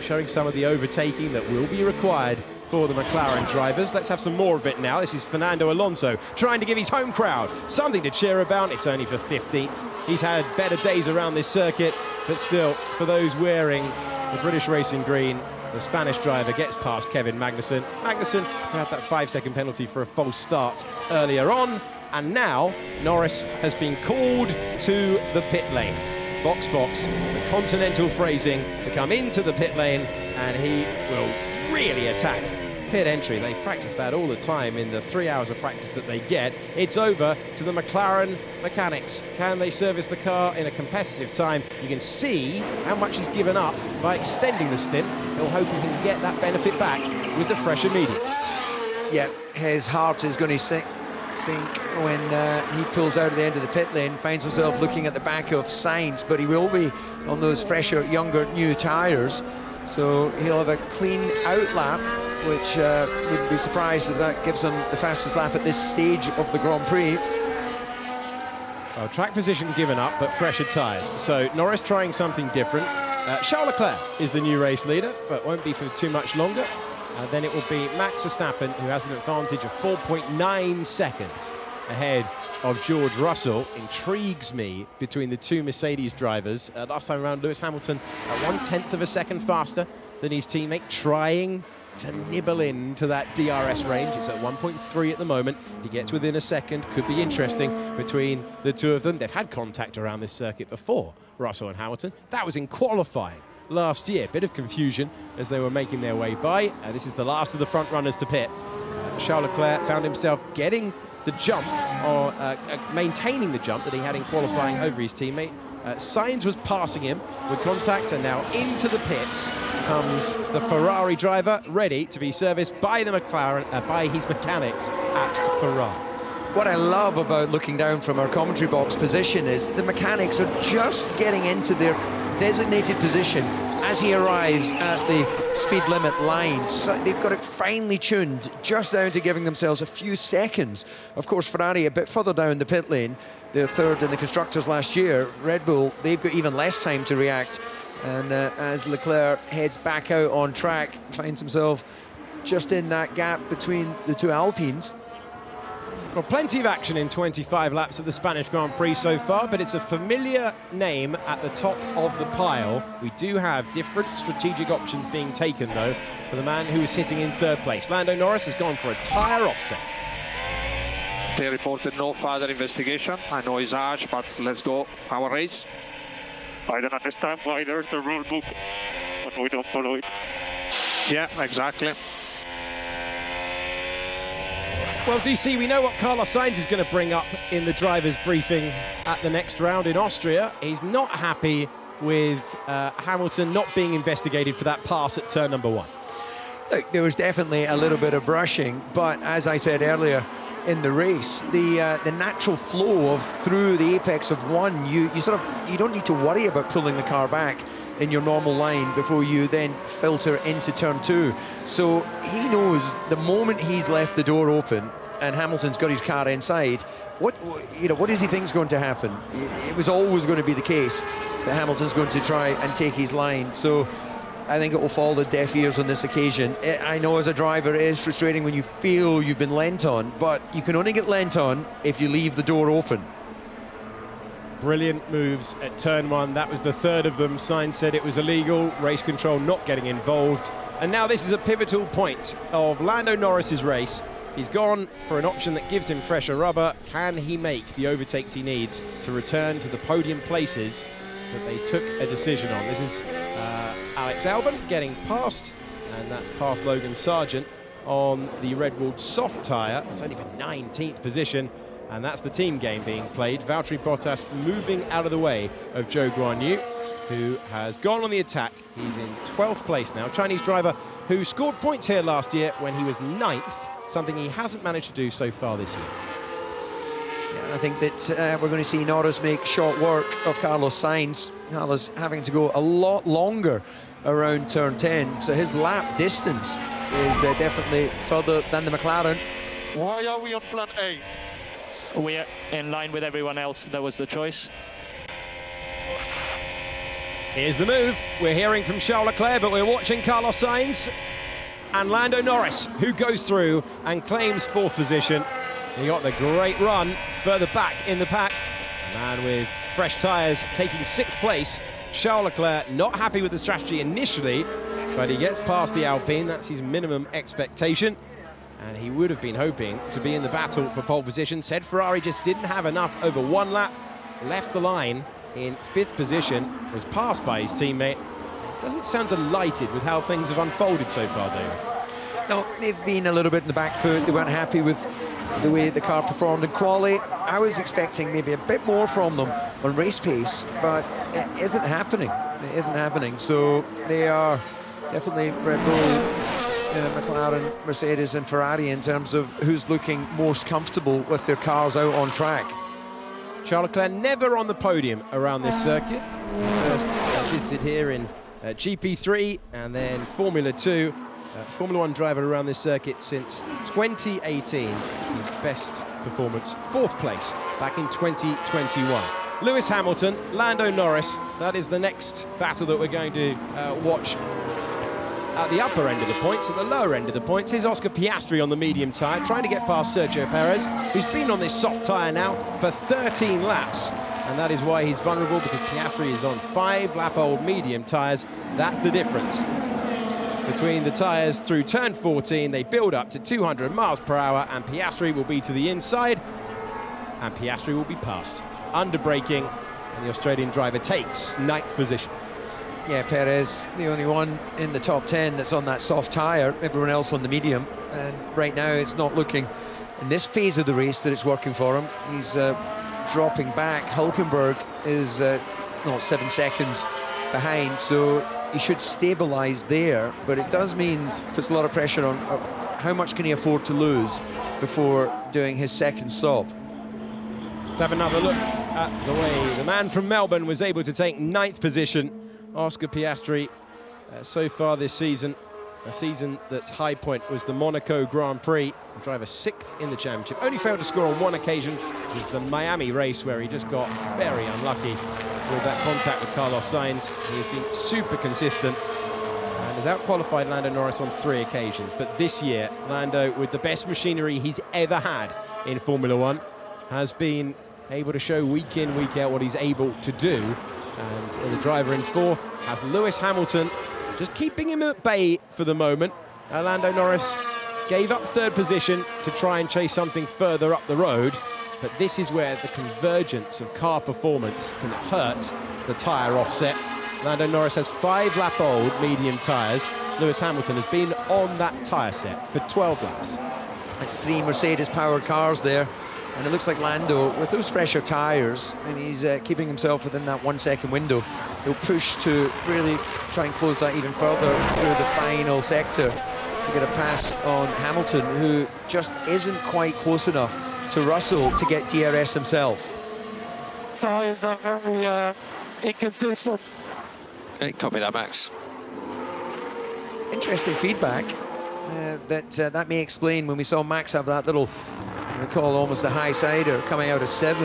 showing some of the overtaking that will be required for the McLaren drivers. Let's have some more of it now. This is Fernando Alonso trying to give his home crowd something to cheer about. It's only for 15th. He's had better days around this circuit, but still, for those wearing the British Racing Green, the Spanish driver gets past Kevin Magnussen. Magnussen had that 5-second penalty for a false start earlier on, and now Norris has been called to the pit lane. Box, the continental phrasing to come into the pit lane, and he will really attack pit entry. They practice that all the time in the 3 hours of practice that they get. It's over to the McLaren mechanics. Can they service the car in a competitive time? You can see how much he's given up by extending the stint. He'll hope he can get that benefit back with the fresher mediums. Yeah, his heart is going to sink when he pulls out at the end of the pit lane, finds himself looking at the back of Sainz, but he will be on those fresher, younger, new tyres. So he'll have a clean out lap, which wouldn't be surprised if that gives him the fastest lap at this stage of the Grand Prix. Well, track position given up, but fresher tyres. So Norris trying something different. Charles Leclerc is the new race leader, but won't be for too much longer. Then it will be Max Verstappen, who has an advantage of 4.9 seconds ahead of George Russell. Intrigues me between the two Mercedes drivers. Last time around, Lewis Hamilton at 1/10 of a second faster than his teammate, trying to nibble into that DRS range. It's at 1.3 at the moment. If he gets within a second, could be interesting between the two of them. They've had contact around this circuit before, Russell and Hamilton. That was in qualifying last year. Bit of confusion as they were making their way by. This is the last of the front runners to pit. Charles Leclerc found himself getting the jump, or maintaining the jump that he had in qualifying over his teammate. Sainz was passing him with contact, and now into the pits comes the Ferrari driver, ready to be serviced by the McLaren, by his mechanics at Ferrari. What I love about looking down from our commentary box position is the mechanics are just getting into their designated position as he arrives at the speed limit line. So they've got it finely tuned, just down to giving themselves a few seconds. Of course, Ferrari a bit further down the pit lane. They're third in the Constructors last year. Red Bull, they've got even less time to react. And as Leclerc heads back out on track, finds himself just in that gap between the two Alpines. Well, plenty of action in 25 laps at the Spanish Grand Prix so far, but it's a familiar name at the top of the pile. We do have different strategic options being taken, though, for the man who is sitting in third place. Lando Norris has gone for a tyre offset. They reported no further investigation. I know it's harsh, but let's go our race. I don't understand why there's the rule book, but we don't follow it. Yeah, exactly. Well, DC, we know what Carlos Sainz is going to bring up in the driver's briefing at the next round in Austria. He's not happy with Hamilton not being investigated for that pass at turn number 1. Look, there was definitely a little bit of brushing, but as I said earlier in the race, the natural flow of through the apex of one, you don't need to worry about pulling the car back in your normal line before you then filter into turn 2. So he knows the moment he's left the door open and Hamilton's got his car inside, what does he think is going to happen? It was always going to be the case that Hamilton's going to try and take his line. So I think it will fall to deaf ears on this occasion. I know as a driver it is frustrating when you feel you've been lent on, but you can only get lent on if you leave the door open. Brilliant moves at turn 1. That was the third of them. Sainz said it was illegal, race control not getting involved. And now this is a pivotal point of Lando Norris's race. He's gone for an option that gives him fresher rubber. Can he make the overtakes he needs to return to the podium places that they took a decision on? This is Alex Albon getting past, and that's past Logan Sargent on the Red Bull soft tyre. It's only for 19th position. And that's the team game being played. Valtteri Bottas moving out of the way of Zhou Guanyu, who has gone on the attack. He's in 12th place now. Chinese driver who scored points here last year when he was 9th, something he hasn't managed to do so far this year. Yeah, I think that we're going to see Norris make short work of Carlos Sainz. Carlos having to go a lot longer around turn 10, so his lap distance is definitely further than the McLaren. Why are we on plan A? We're in line with everyone else. That was the choice. Here's the move. We're hearing from Charles Leclerc, but we're watching Carlos Sainz and Lando Norris, who goes through and claims 4th position. He got the great run further back in the pack. A man with fresh tyres taking 6th place. Charles Leclerc not happy with the strategy initially, but he gets past the Alpine. That's his minimum expectation. And he would have been hoping to be in the battle for pole position. Said Ferrari just didn't have enough over 1 lap. Left the line in 5th position. Was passed by his teammate. Doesn't sound delighted with how things have unfolded so far, David. No, they've been a little bit in the back foot. They weren't happy with the way the car performed in quali. I was expecting maybe a bit more from them on race pace, but it isn't happening. It isn't happening. So they are definitely Red Bull, McLaren, Mercedes and Ferrari in terms of who's looking most comfortable with their cars out on track. Charles Leclerc never on the podium around this circuit. First visited here in GP3 and then Formula 2. Formula 1 driver around this circuit since 2018. His best performance, 4th place back in 2021. Lewis Hamilton, Lando Norris, that is the next battle that we're going to watch at the upper end of the points. At the lower end of the points, here's Oscar Piastri on the medium tyre, trying to get past Sergio Perez, who's been on this soft tyre now for 13 laps. And that is why he's vulnerable, because Piastri is on 5-lap-old medium tyres. That's the difference. between the tyres through turn 14. They build up to 200 miles per hour, and Piastri will be to the inside, and Piastri will be passed. Under braking, and the Australian driver takes 9th position. Yeah, Perez, the only one in the top 10 that's on that soft tyre, everyone else on the medium. And right now it's not looking, in this phase of the race, that it's working for him. He's dropping back. Hulkenberg is 7 seconds behind, so he should stabilise there. But it does mean, puts a lot of pressure on how much can he afford to lose before doing his second stop. Let's have another look at the way the man from Melbourne was able to take 9th position. Oscar Piastri, so far this season, a season that's high point was the Monaco Grand Prix. The driver 6th in the championship. Only failed to score on one occasion, which is the Miami race, where he just got very unlucky with that contact with Carlos Sainz. He's been super consistent and has out-qualified Lando Norris on 3 occasions. But this year, Lando, with the best machinery he's ever had in Formula One, has been able to show week in, week out what he's able to do. And the driver in 4th has Lewis Hamilton, just keeping him at bay for the moment. Lando Norris gave up 3rd position to try and chase something further up the road, but this is where the convergence of car performance can hurt the tyre offset. Lando Norris has 5-lap-old medium tyres. Lewis Hamilton has been on that tyre set for 12 laps. It's 3 Mercedes-powered cars there. And it looks like Lando, with those fresher tyres, and he's keeping himself within that 1 second window, he'll push to really try and close that even further through the final sector to get a pass on Hamilton, who just isn't quite close enough to Russell to get DRS himself. Tyres are very inconsistent. Copy that, Max. Interesting feedback. That may explain when we saw Max have that little, I call almost a high sider coming out of 7.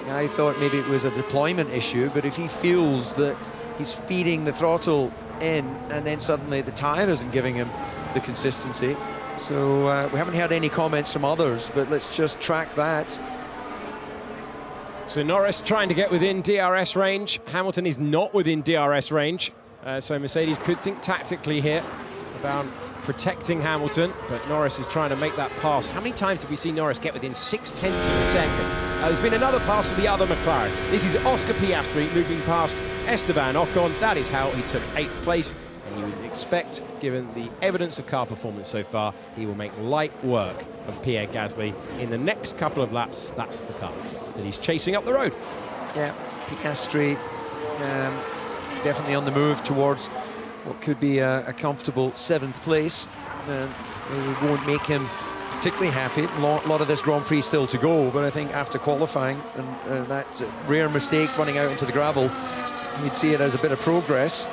I thought maybe it was a deployment issue, but if he feels that he's feeding the throttle in and then suddenly the tyre isn't giving him the consistency. So we haven't had any comments from others, but let's just track that. So Norris trying to get within DRS range. Hamilton is not within DRS range. So Mercedes could think tactically here about protecting Hamilton, but Norris is trying to make that pass. How many times did we see Norris get within 0.6 of a second? There's been another pass for the other McLaren. This is Oscar Piastri moving past Esteban Ocon. That is how he took 8th place. And you would expect, given the evidence of car performance so far, he will make light work of Pierre Gasly. In the next couple of laps, that's the car that he's chasing up the road. Yeah, Piastri definitely on the move towards what could be a comfortable 7th place. It won't make him particularly happy. A lot of this Grand Prix still to go, but I think after qualifying and that rare mistake running out into the gravel, you'd see it as a bit of progress.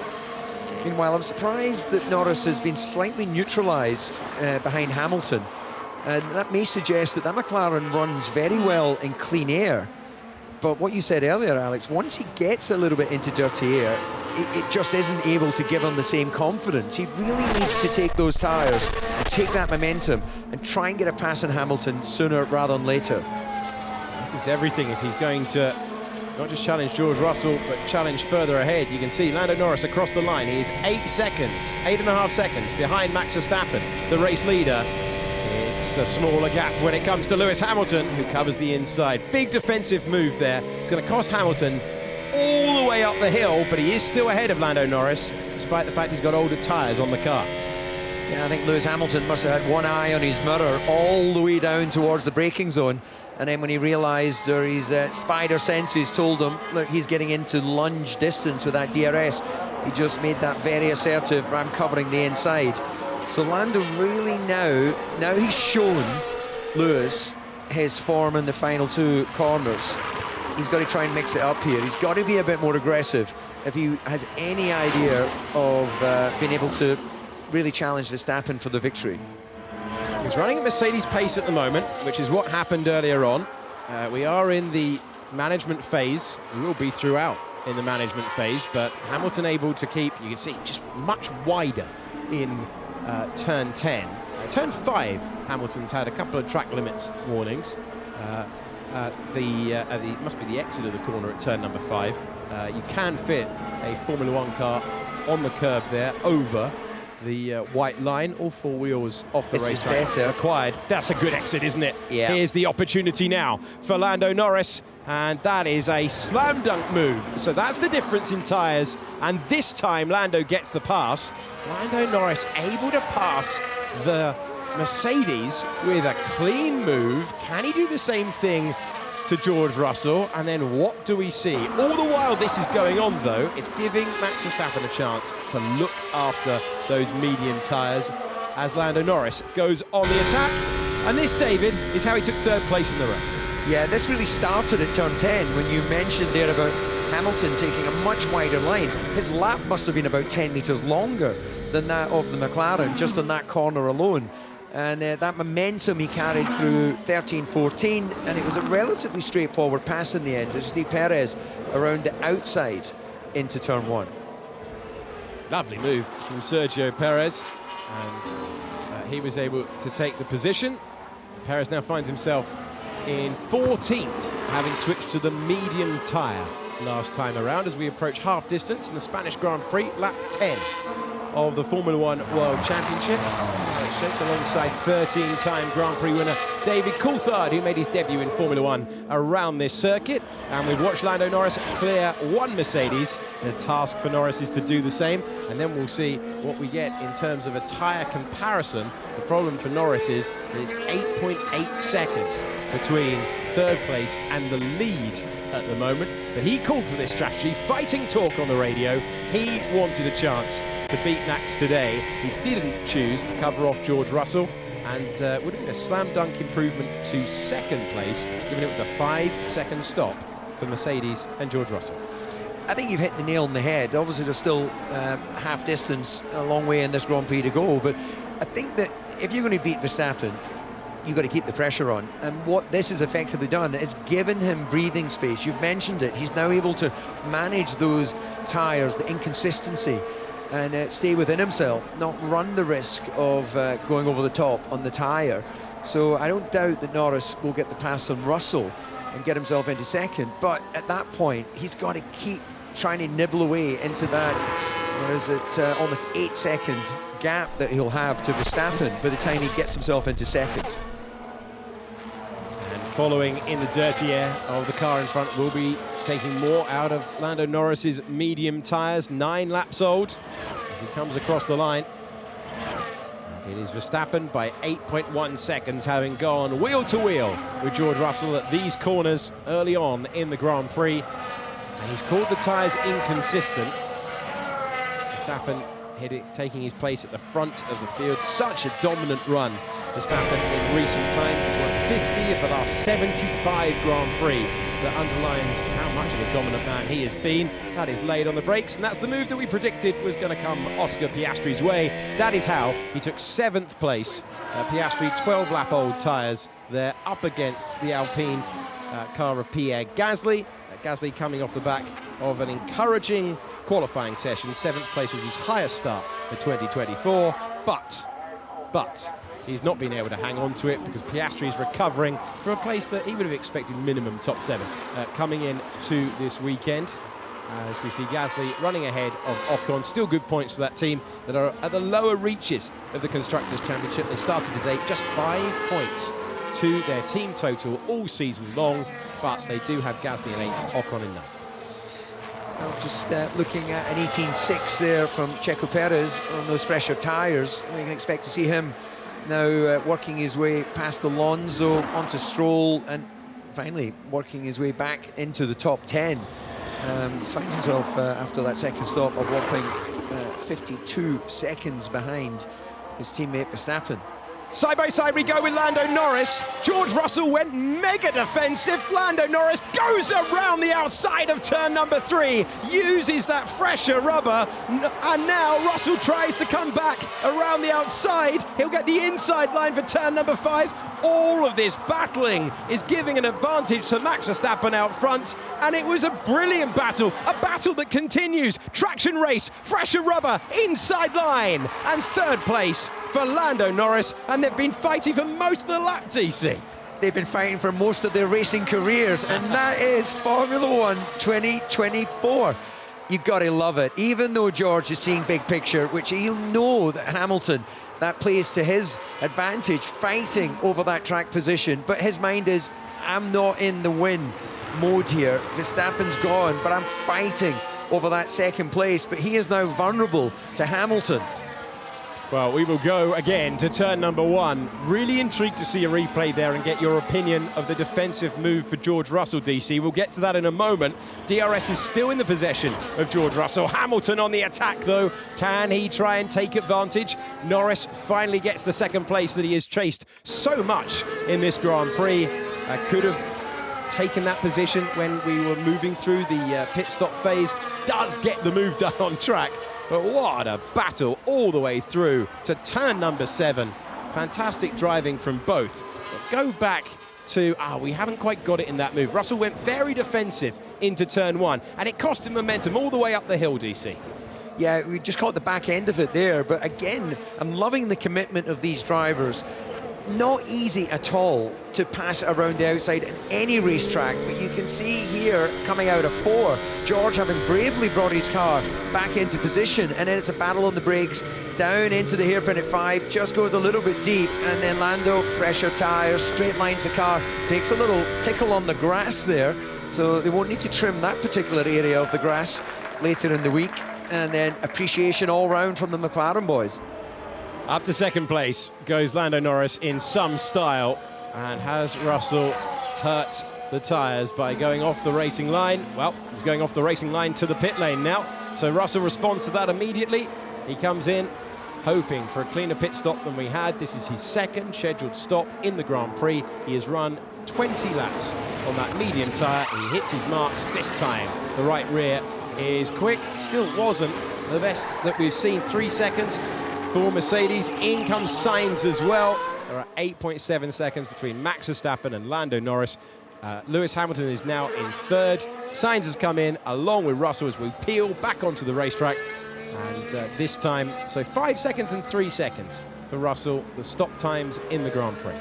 Meanwhile, I'm surprised that Norris has been slightly neutralised behind Hamilton, and that may suggest that McLaren runs very well in clean air. But what you said earlier, Alex, once he gets a little bit into dirty air, it just isn't able to give him the same confidence. He really needs to take those tyres and take that momentum and try and get a pass on Hamilton sooner rather than later. This is everything if he's going to not just challenge George Russell, but challenge further ahead. You can see Lando Norris across the line. He is 8.5 seconds behind Max Verstappen, the race leader. It's a smaller gap when it comes to Lewis Hamilton, who covers the inside. Big defensive move there. It's going to cost Hamilton all the way up the hill, but he is still ahead of Lando Norris, despite the fact he's got older tyres on the car. Yeah, I think Lewis Hamilton must have had one eye on his mirror all the way down towards the braking zone, and then when he realised, or his spider senses told him, look, he's getting into lunge distance with that DRS, he just made that very assertive, I'm covering the inside. So Lando really now he's shown Lewis his form in the final 2 corners. He's got to try and mix it up here. He's got to be a bit more aggressive if he has any idea of being able to really challenge Verstappen for the victory. He's running at Mercedes pace at the moment, which is what happened earlier on. We are in the management phase. We will be throughout in the management phase, but Hamilton able to keep, you can see, just much wider in turn 10. Turn 5, Hamilton's had a couple of track limits warnings. It must be the exit of the corner at turn number 5. You can fit a Formula 1 car on the curb there over the white line, all four wheels off the This is racetrack. better. Acquired. That's a good exit, isn't it? Yeah. Here's the opportunity now for Lando Norris, and that is a slam dunk move. So that's the difference in tyres, and this time Lando gets the pass. Lando Norris able to pass the Mercedes with a clean move. Can he do the same thing to George Russell? And then what do we see? All the while this is going on, though, it's giving Max Verstappen a chance to look after those medium tyres as Lando Norris goes on the attack. And this, David, is how he took third place in the race. Yeah, this really started at turn 10 when you mentioned there about Hamilton taking a much wider line. His lap must have been about 10 metres longer than that of the McLaren, just on that corner alone. And that momentum he carried through 13-14, and it was a relatively straightforward pass in the end. It was Steve Perez around the outside into turn 1. Lovely move from Sergio Perez, and he was able to take the position. Perez now finds himself in 14th, having switched to the medium tyre last time around as we approach half distance in the Spanish Grand Prix, lap 10 of the Formula One World Championship. Shakes alongside 13-time Grand Prix winner David Coulthard, who made his debut in Formula One around this circuit. And we've watched Lando Norris clear one Mercedes. The task for Norris is to do the same, and then we'll see what we get in terms of a tyre comparison. The problem for Norris is that it's 8.8 seconds between third place and the lead at the moment. But he called for this strategy, fighting talk on the radio. He wanted a chance to beat Max today. He didn't choose to cover off George Russell, and would have been a slam dunk improvement to second place, given it was a 5-second stop for Mercedes and George Russell. I think you've hit the nail on the head. Obviously, there's still half distance, a long way in this Grand Prix to go, but I think that if you're going to beat Verstappen, you've got to keep the pressure on. And what this has effectively done is given him breathing space. You've mentioned it. He's now able to manage those tyres, the inconsistency, and stay within himself, not run the risk of going over the top on the tyre. So I don't doubt that Norris will get the pass on Russell and get himself into second. But at that point, he's got to keep trying to nibble away into that, what is it, almost 8-second gap that he'll have to Verstappen by the time he gets himself into second. Following in the dirty air of the car in front will be taking more out of Lando Norris's medium tyres, 9 laps old, as he comes across the line. It is Verstappen by 8.1 seconds, having gone wheel to wheel with George Russell at these corners early on in the Grand Prix. And he's called the tyres inconsistent. Verstappen taking his place at the front of the field. Such a dominant run Verstappen in recent times. He's won 50 of the last 75 Grand Prix. That underlines how much of a dominant man he has been. That is laid on the brakes, and that's the move that we predicted was going to come Oscar Piastri's way. That is how he took 7th place. Piastri, 12-lap-old tyres. They're up against the Alpine car of Pierre Gasly. Gasly coming off the back of an encouraging qualifying session. 7th place was his highest start for 2024, but he's not been able to hang on to it because Piastri is recovering from a place that he would have expected minimum top 7 coming in to this weekend. As we see Gasly running ahead of Ocon. Still good points for that team that are at the lower reaches of the Constructors' Championship. They started today just 5 points to their team total all season long, but they do have Gasly in 8th, Ocon in 9th. Well, just looking at an 18.6 there from Checo Perez on those fresher tyres. We can expect to see him now working his way past Alonso onto Stroll and finally working his way back into the top 10. Finds himself after that second stop a whopping 52 seconds behind his teammate Verstappen. Side by side we go with Lando Norris. George Russell went mega defensive. Lando Norris goes around the outside of turn number 3, uses that fresher rubber, and now Russell tries to come back around the outside. He'll get the inside line for turn number 5. All of this battling is giving an advantage to Max Verstappen out front, and it was a brilliant battle, a battle that continues. Traction race, fresher rubber, inside line, and 3rd place for Lando Norris, and they've been fighting for most of the lap, DC. They've been fighting for most of their racing careers, and that is Formula One 2024. You've got to love it. Even though George is seeing big picture, which he'll know that Hamilton, that plays to his advantage, fighting over that track position. But his mind is, I'm not in the win mode here. Verstappen's gone, but I'm fighting over that second place. But he is now vulnerable to Hamilton. Well, we will go again to turn number 1. Really intrigued to see a replay there and get your opinion of the defensive move for George Russell, DC. We'll get to that in a moment. DRS is still in the possession of George Russell. Hamilton on the attack, though. Can he try and take advantage? Norris finally gets the second place that he has chased so much in this Grand Prix. Could have taken that position when we were moving through the pit stop phase. Does get the move done on track. But what a battle all the way through to turn number 7. Fantastic driving from both. But go back to, we haven't quite got it in that move. Russell went very defensive into turn 1, and it cost him momentum all the way up the hill, DC. Yeah, we just caught the back end of it there. But again, I'm loving the commitment of these drivers. Not easy at all to pass around the outside in any racetrack, but you can see here coming out of 4, George having bravely brought his car back into position, and then it's a battle on the brakes, down into the hairpin at 5, just goes a little bit deep, and then Lando, pressure tyres, straight lines the car, takes a little tickle on the grass there, so they won't need to trim that particular area of the grass later in the week, and then appreciation all round from the McLaren boys. Up to second place goes Lando Norris in some style, and has Russell hurt the tyres by going off the racing line? Well, he's going off the racing line to the pit lane now, so Russell responds to that immediately. He comes in hoping for a cleaner pit stop than we had. This is his second scheduled stop in the Grand Prix. He has run 20 laps on that medium tyre. He hits his marks this time. The right rear is quick, still wasn't the best that we've seen. 3 seconds for Mercedes. In comes Sainz as well. There are 8.7 seconds between Max Verstappen and Lando Norris. Lewis Hamilton is now in 3rd. Sainz has come in along with Russell as we peel back onto the racetrack. And this time, so 5 seconds and 3 seconds for Russell, the stop times in the Grand Prix.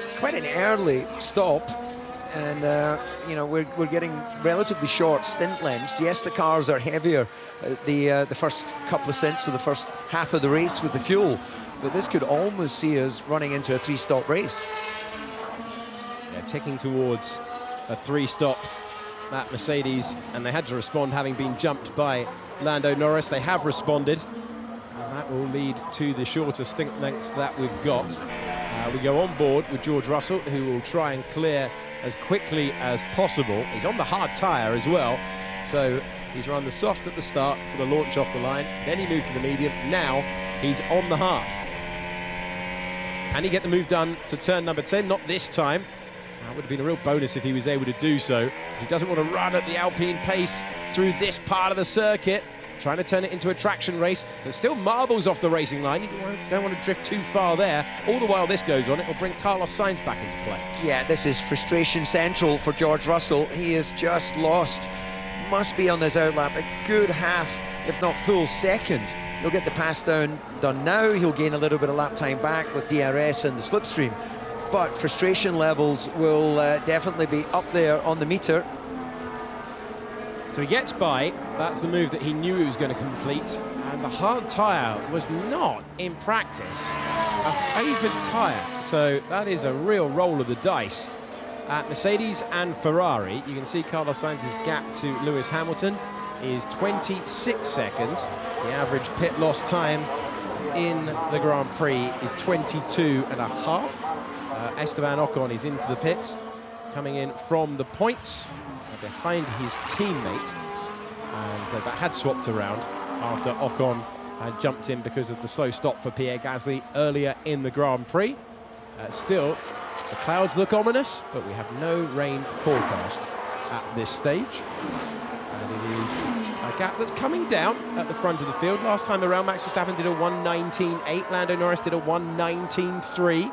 It's quite an early stop. And, you know, we're getting relatively short stint lengths. Yes, the cars are heavier the first couple of stints of the first half of the race with the fuel, but this could almost see us running into a 3-stop race. Yeah, ticking towards a 3-stop at Mercedes, and they had to respond having been jumped by Lando Norris. They have responded, and that will lead to the shorter stint lengths that we've got. We go on board with George Russell, who will try and clear as quickly as possible. He's on the hard tyre as well, so he's run the soft at the start for the launch off the line, then he moved to the medium, now he's on the hard. Can he get the move done to turn number 10? Not this time. That would have been a real bonus if he was able to do so. He doesn't want to run at the Alpine pace through this part of the circuit, trying to turn it into a traction race. There's still marbles off the racing line. You don't want to drift too far there. All the while this goes on, it will bring Carlos Sainz back into play. Yeah, this is frustration central for George Russell. He has just lost, must be on this outlap, a good half, if not full second. He'll get the pass down done now. He'll gain a little bit of lap time back with DRS and the slipstream. But frustration levels will definitely be up there on the meter. So he gets by. That's the move that he knew he was going to complete. And the hard tyre was not, in practice, a favoured tyre. So that is a real roll of the dice. At Mercedes and Ferrari, you can see Carlos Sainz's gap to Lewis Hamilton is 26 seconds. The average pit loss time in the Grand Prix is 22 and a half. Esteban Ocon is into the pits, coming in from the points behind his teammate, and that had swapped around after Ocon had jumped in because of the slow stop for Pierre Gasly earlier in the Grand Prix. Still, the clouds look ominous, but we have no rain forecast at this stage. And it is a gap that's coming down at the front of the field. Last time around, Max Verstappen did a 1:19.8, Lando Norris did a 1:19.3.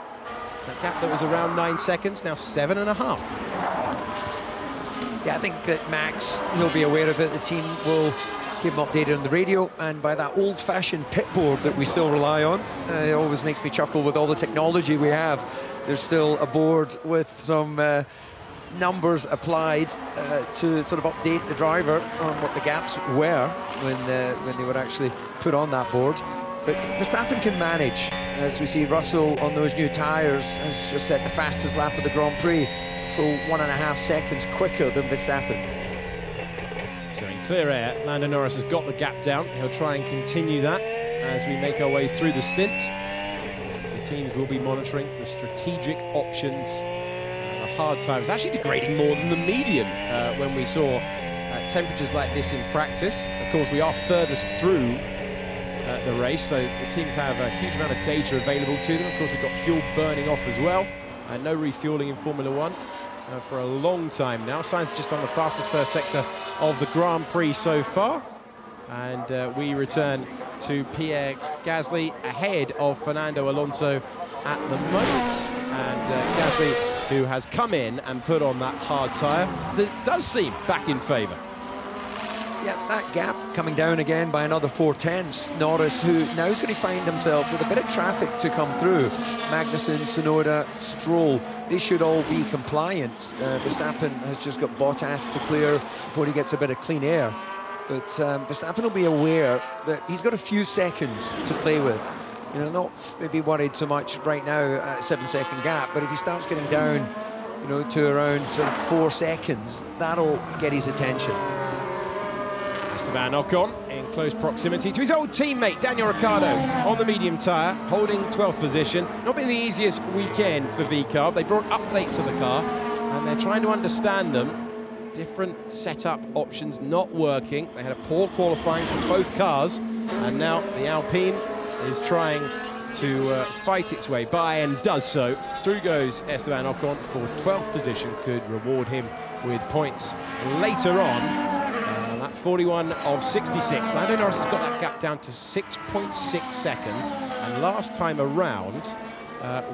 That gap that was around 9 seconds, now 7.5. Yeah, I think that Max will be aware of it. The team will keep him updated on the radio, and by that old-fashioned pit board that we still rely on. It always makes me chuckle with all the technology we have. There's still a board with some numbers applied to sort of update the driver on what the gaps were when they were actually put on that board. But Verstappen can manage, as we see Russell on those new tyres has just set the fastest lap of the Grand Prix, full 1.5 seconds quicker than Verstappen. So in clear air, Lando Norris has got the gap down. He'll try and continue that as we make our way through the stint. The teams will be monitoring the strategic options. The hard time is actually degrading more than the medium when we saw temperatures like this in practice. Of course, we are furthest through the race, so the teams have a huge amount of data available to them. Of course, we've got fuel burning off as well, and no refueling in Formula One for a long time now. Sainz just on the fastest first sector of the Grand Prix so far, and we return to Pierre Gasly ahead of Fernando Alonso at the moment, and Gasly, who has come in and put on that hard tyre that does seem back in favour. Yeah, that gap coming down again by another 4/10. Norris, who now is going to find himself with a bit of traffic to come through. Magnussen, Tsunoda, Stroll, they should all be compliant. Verstappen has just got Bottas to clear before he gets a bit of clean air. But Verstappen will be aware that he's got a few seconds to play with. You know, not maybe worried so much right now at a 7-second gap, but if he starts getting down, you know, to around sort of 4 seconds, that'll get his attention. Esteban Ocon in close proximity to his old teammate Daniel Ricciardo on the medium tyre, holding 12th position. Not been the easiest weekend for VCARB. They brought updates to the car and they're trying to understand them. Different setup options not working. They had a poor qualifying for both cars, and now the Alpine is trying to fight its way by, and does so. Through goes Esteban Ocon for 12th position, could reward him with points later on. That 41 of 66. Lando Norris has got that gap down to 6.6 seconds, and last time around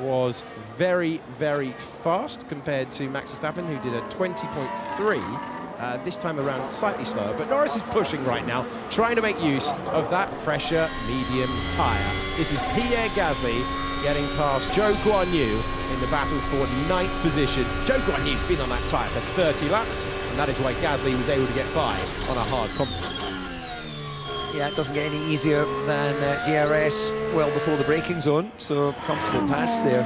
was very, very fast compared to Max Verstappen, who did a 20.3. This time around slightly slower, but Norris is pushing right now, trying to make use of that fresher medium tyre. This is Pierre Gasly getting past Zhou Guanyu in the battle for 9th position. Zhou Guanyu's been on that tyre for 30 laps, and that is why Gasly was able to get by on a hard compound. Yeah, it doesn't get any easier than DRS well before the braking zone, so comfortable pass there.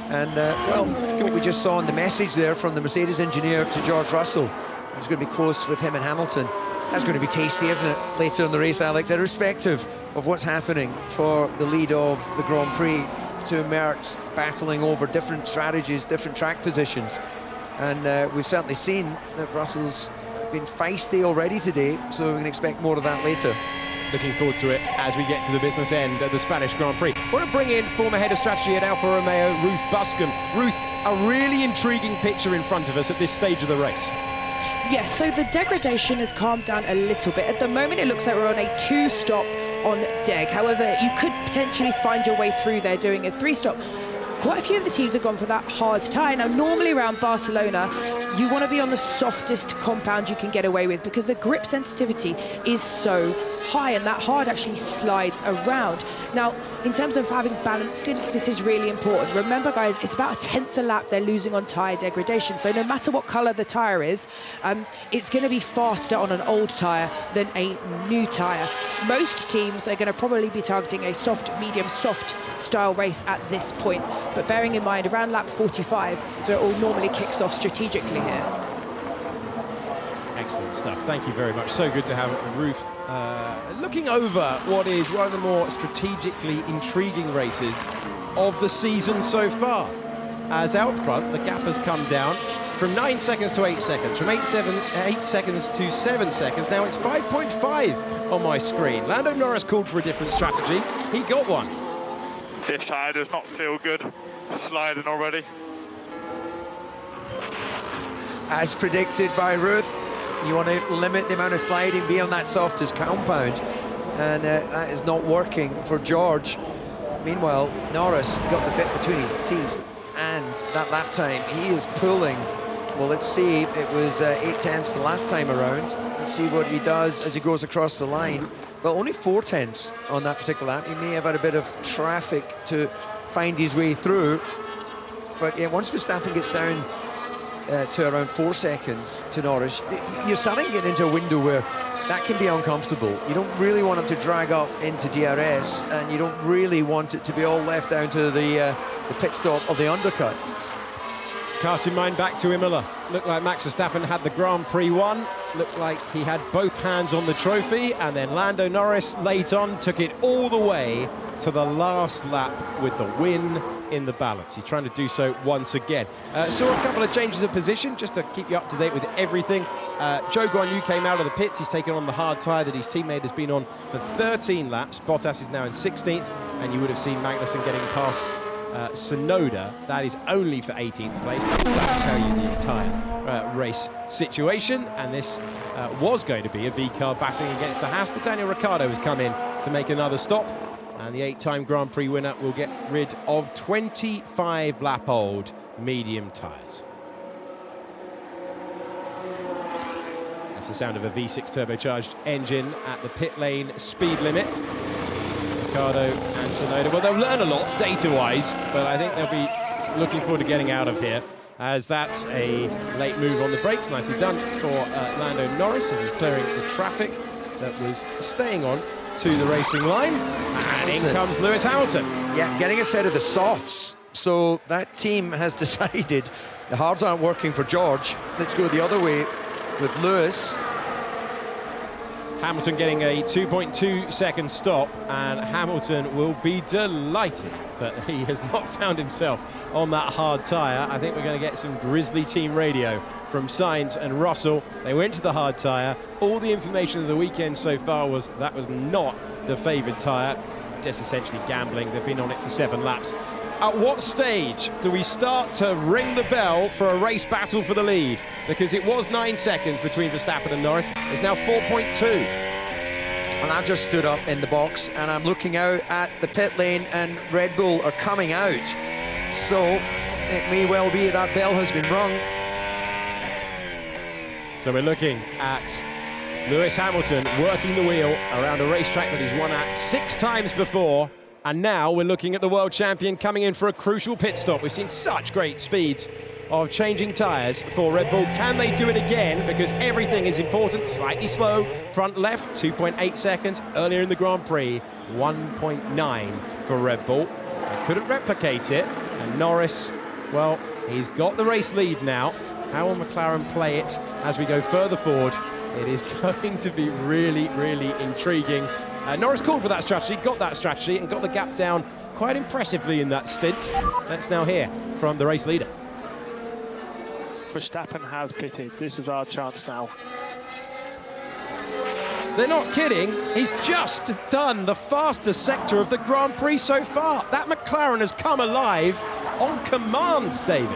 And, well, what we just saw in the message there from the Mercedes engineer to George Russell, it's going to be close with him and Hamilton. That's going to be tasty, isn't it, later in the race, Alex, irrespective of what's happening for the lead of the Grand Prix. Two Mercs battling over different strategies, different track positions. And we've certainly seen that Russell's been feisty already today, so we can expect more of that later. Looking forward to it as we get to the business end of the Spanish Grand Prix. I want to bring in former head of strategy at Alfa Romeo, Ruth Buscombe. Ruth, a really intriguing picture in front of us at this stage of the race. Yes, so the degradation has calmed down a little bit. At the moment, it looks like we're on a 2-stop on deg. However, you could potentially find your way through there doing a 3-stop. Quite a few of the teams have gone for that hard tyre. Now, normally around Barcelona, you want to be on the softest compound you can get away with, because the grip sensitivity is so high, and that hard actually slides around. Now, in terms of having balanced stints, this is really important. Remember, guys, it's about a 10th a lap they're losing on tyre degradation. So no matter what colour the tyre is, it's going to be faster on an old tyre than a new tyre. Most teams are going to probably be targeting a soft, medium, soft style race at this point. But bearing in mind, around lap 45 is where it all normally kicks off strategically here. Excellent stuff. Thank you very much. So good to have Ruth looking over what is one of the more strategically intriguing races of the season so far. As out front, the gap has come down from 9 seconds to 8 seconds, from 8 seconds to 7 seconds. Now it's 5.5 on my screen. Lando Norris called for a different strategy. He got one. This tyre does not feel good. Sliding already. As predicted by Ruth, you want to limit the amount of sliding, be on that softest compound, and that is not working for George. Meanwhile, Norris got the bit between his teeth, and that lap time, he is pulling. Well, let's see, it was 8/10 the last time around. Let's see what he does as he goes across the line. Well, only 4/10 on that particular lap. He may have had a bit of traffic to find his way through, but yeah, once Verstappen gets down to around 4 seconds to Norris, you're starting to get into a window where that can be uncomfortable. You don't really want him to drag up into DRS, and you don't really want it to be all left down to the pit stop of the undercut. Casting mind back to Imola. Looked like Max Verstappen had the Grand Prix won. Looked like he had both hands on the trophy, and then Lando Norris late on took it all the way to the last lap with the win in the balance. He's trying to do so once again. Saw a couple of changes of position just to keep you up to date with everything. Zhou Guanyu came out of the pits. He's taken on the hard tyre that his teammate has been on for 13 laps. Bottas is now in 16th, and you would have seen Magnussen getting past Tsunoda. That is only for 18th place, but that will tell you the entire race situation. And this was going to be a V-car battling against the Haas, but Daniel Ricciardo has come in to make another stop. And the 8-time Grand Prix winner will get rid of 25-lap-old medium tyres. That's the sound of a V6 turbocharged engine at the pit lane speed limit. Ricciardo and Tsunoda, well, they'll learn a lot data-wise, but I think they'll be looking forward to getting out of here, as that's a late move on the brakes. Nicely done for Lando Norris as he's clearing the traffic that was staying on to the racing line, and in comes Lewis Hamilton. Yeah, getting a set of the softs. So that team has decided the hards aren't working for George. Let's go the other way with Lewis. Hamilton getting a 2.2 second stop, and Hamilton will be delighted that he has not found himself on that hard tyre. I think we're going to get some grisly team radio from Sainz and Russell. They went to the hard tyre. All the information of the weekend so far was that was not the favoured tyre. Just essentially gambling. They've been on it for 7 laps. At what stage do we start to ring the bell for a race battle for the lead? Because it was 9 seconds between Verstappen and Norris. It's now 4.2. And I've just stood up in the box and I'm looking out at the pit lane, and Red Bull are coming out. So it may well be that bell has been rung. So we're looking at Lewis Hamilton working the wheel around a racetrack that he's won at 6 times before. And now we're looking at the world champion coming in for a crucial pit stop. We've seen such great speeds of changing tyres for Red Bull. Can they do it again? Because everything is important. Slightly slow. Front left, 2.8 seconds. Earlier in the Grand Prix, 1.9 for Red Bull. They couldn't replicate it. And Norris, well, he's got the race lead now. How will McLaren play it as we go further forward? It is going to be really, really intriguing. Norris called for that strategy, got that strategy, and got the gap down quite impressively in that stint. Let's now hear from the race leader. Verstappen has pitted. This is our chance now. They're not kidding. He's just done the fastest sector of the Grand Prix so far. That McLaren has come alive on command, David.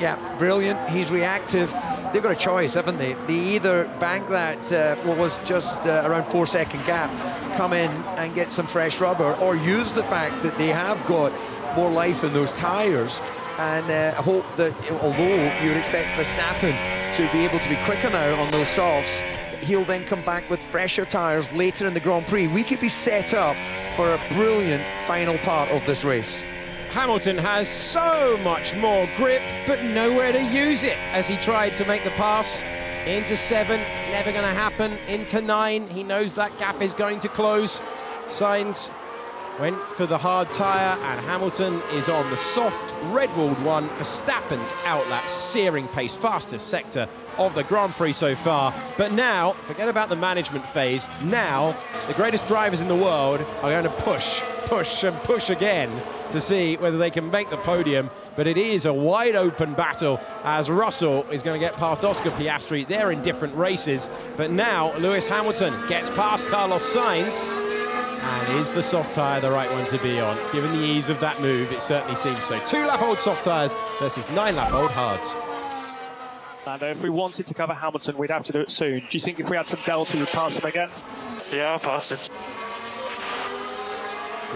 Yeah, brilliant. He's reactive. They've got a choice, haven't they? They either bank that what was just around 4 second gap, come in and get some fresh rubber, or use the fact that they have got more life in those tyres, and hope that, although you would expect Verstappen to be able to be quicker now on those softs, he'll then come back with fresher tyres later in the Grand Prix. We could be set up for a brilliant final part of this race. Hamilton has so much more grip, but nowhere to use it as he tried to make the pass into 7. Never going to happen. Into 9. He knows that gap is going to close. Sainz went for the hard tyre, and Hamilton is on the soft red-walled one. Verstappen's outlap, searing pace, fastest sector of the Grand Prix so far. But now, forget about the management phase. Now, the greatest drivers in the world are going to push and push again to see whether they can make the podium. But it is a wide open battle, as Russell is going to get past Oscar Piastri. They're in different races, but now Lewis Hamilton gets past Carlos Sainz. And is the soft tyre the right one to be on? Given the ease of that move, it certainly seems so. 2-lap-old soft tyres versus 9-lap-old hards. And if we wanted to cover Hamilton, we'd have to do it soon. Do you think if we had some delta, we'd pass him again? Yeah, I'll pass it.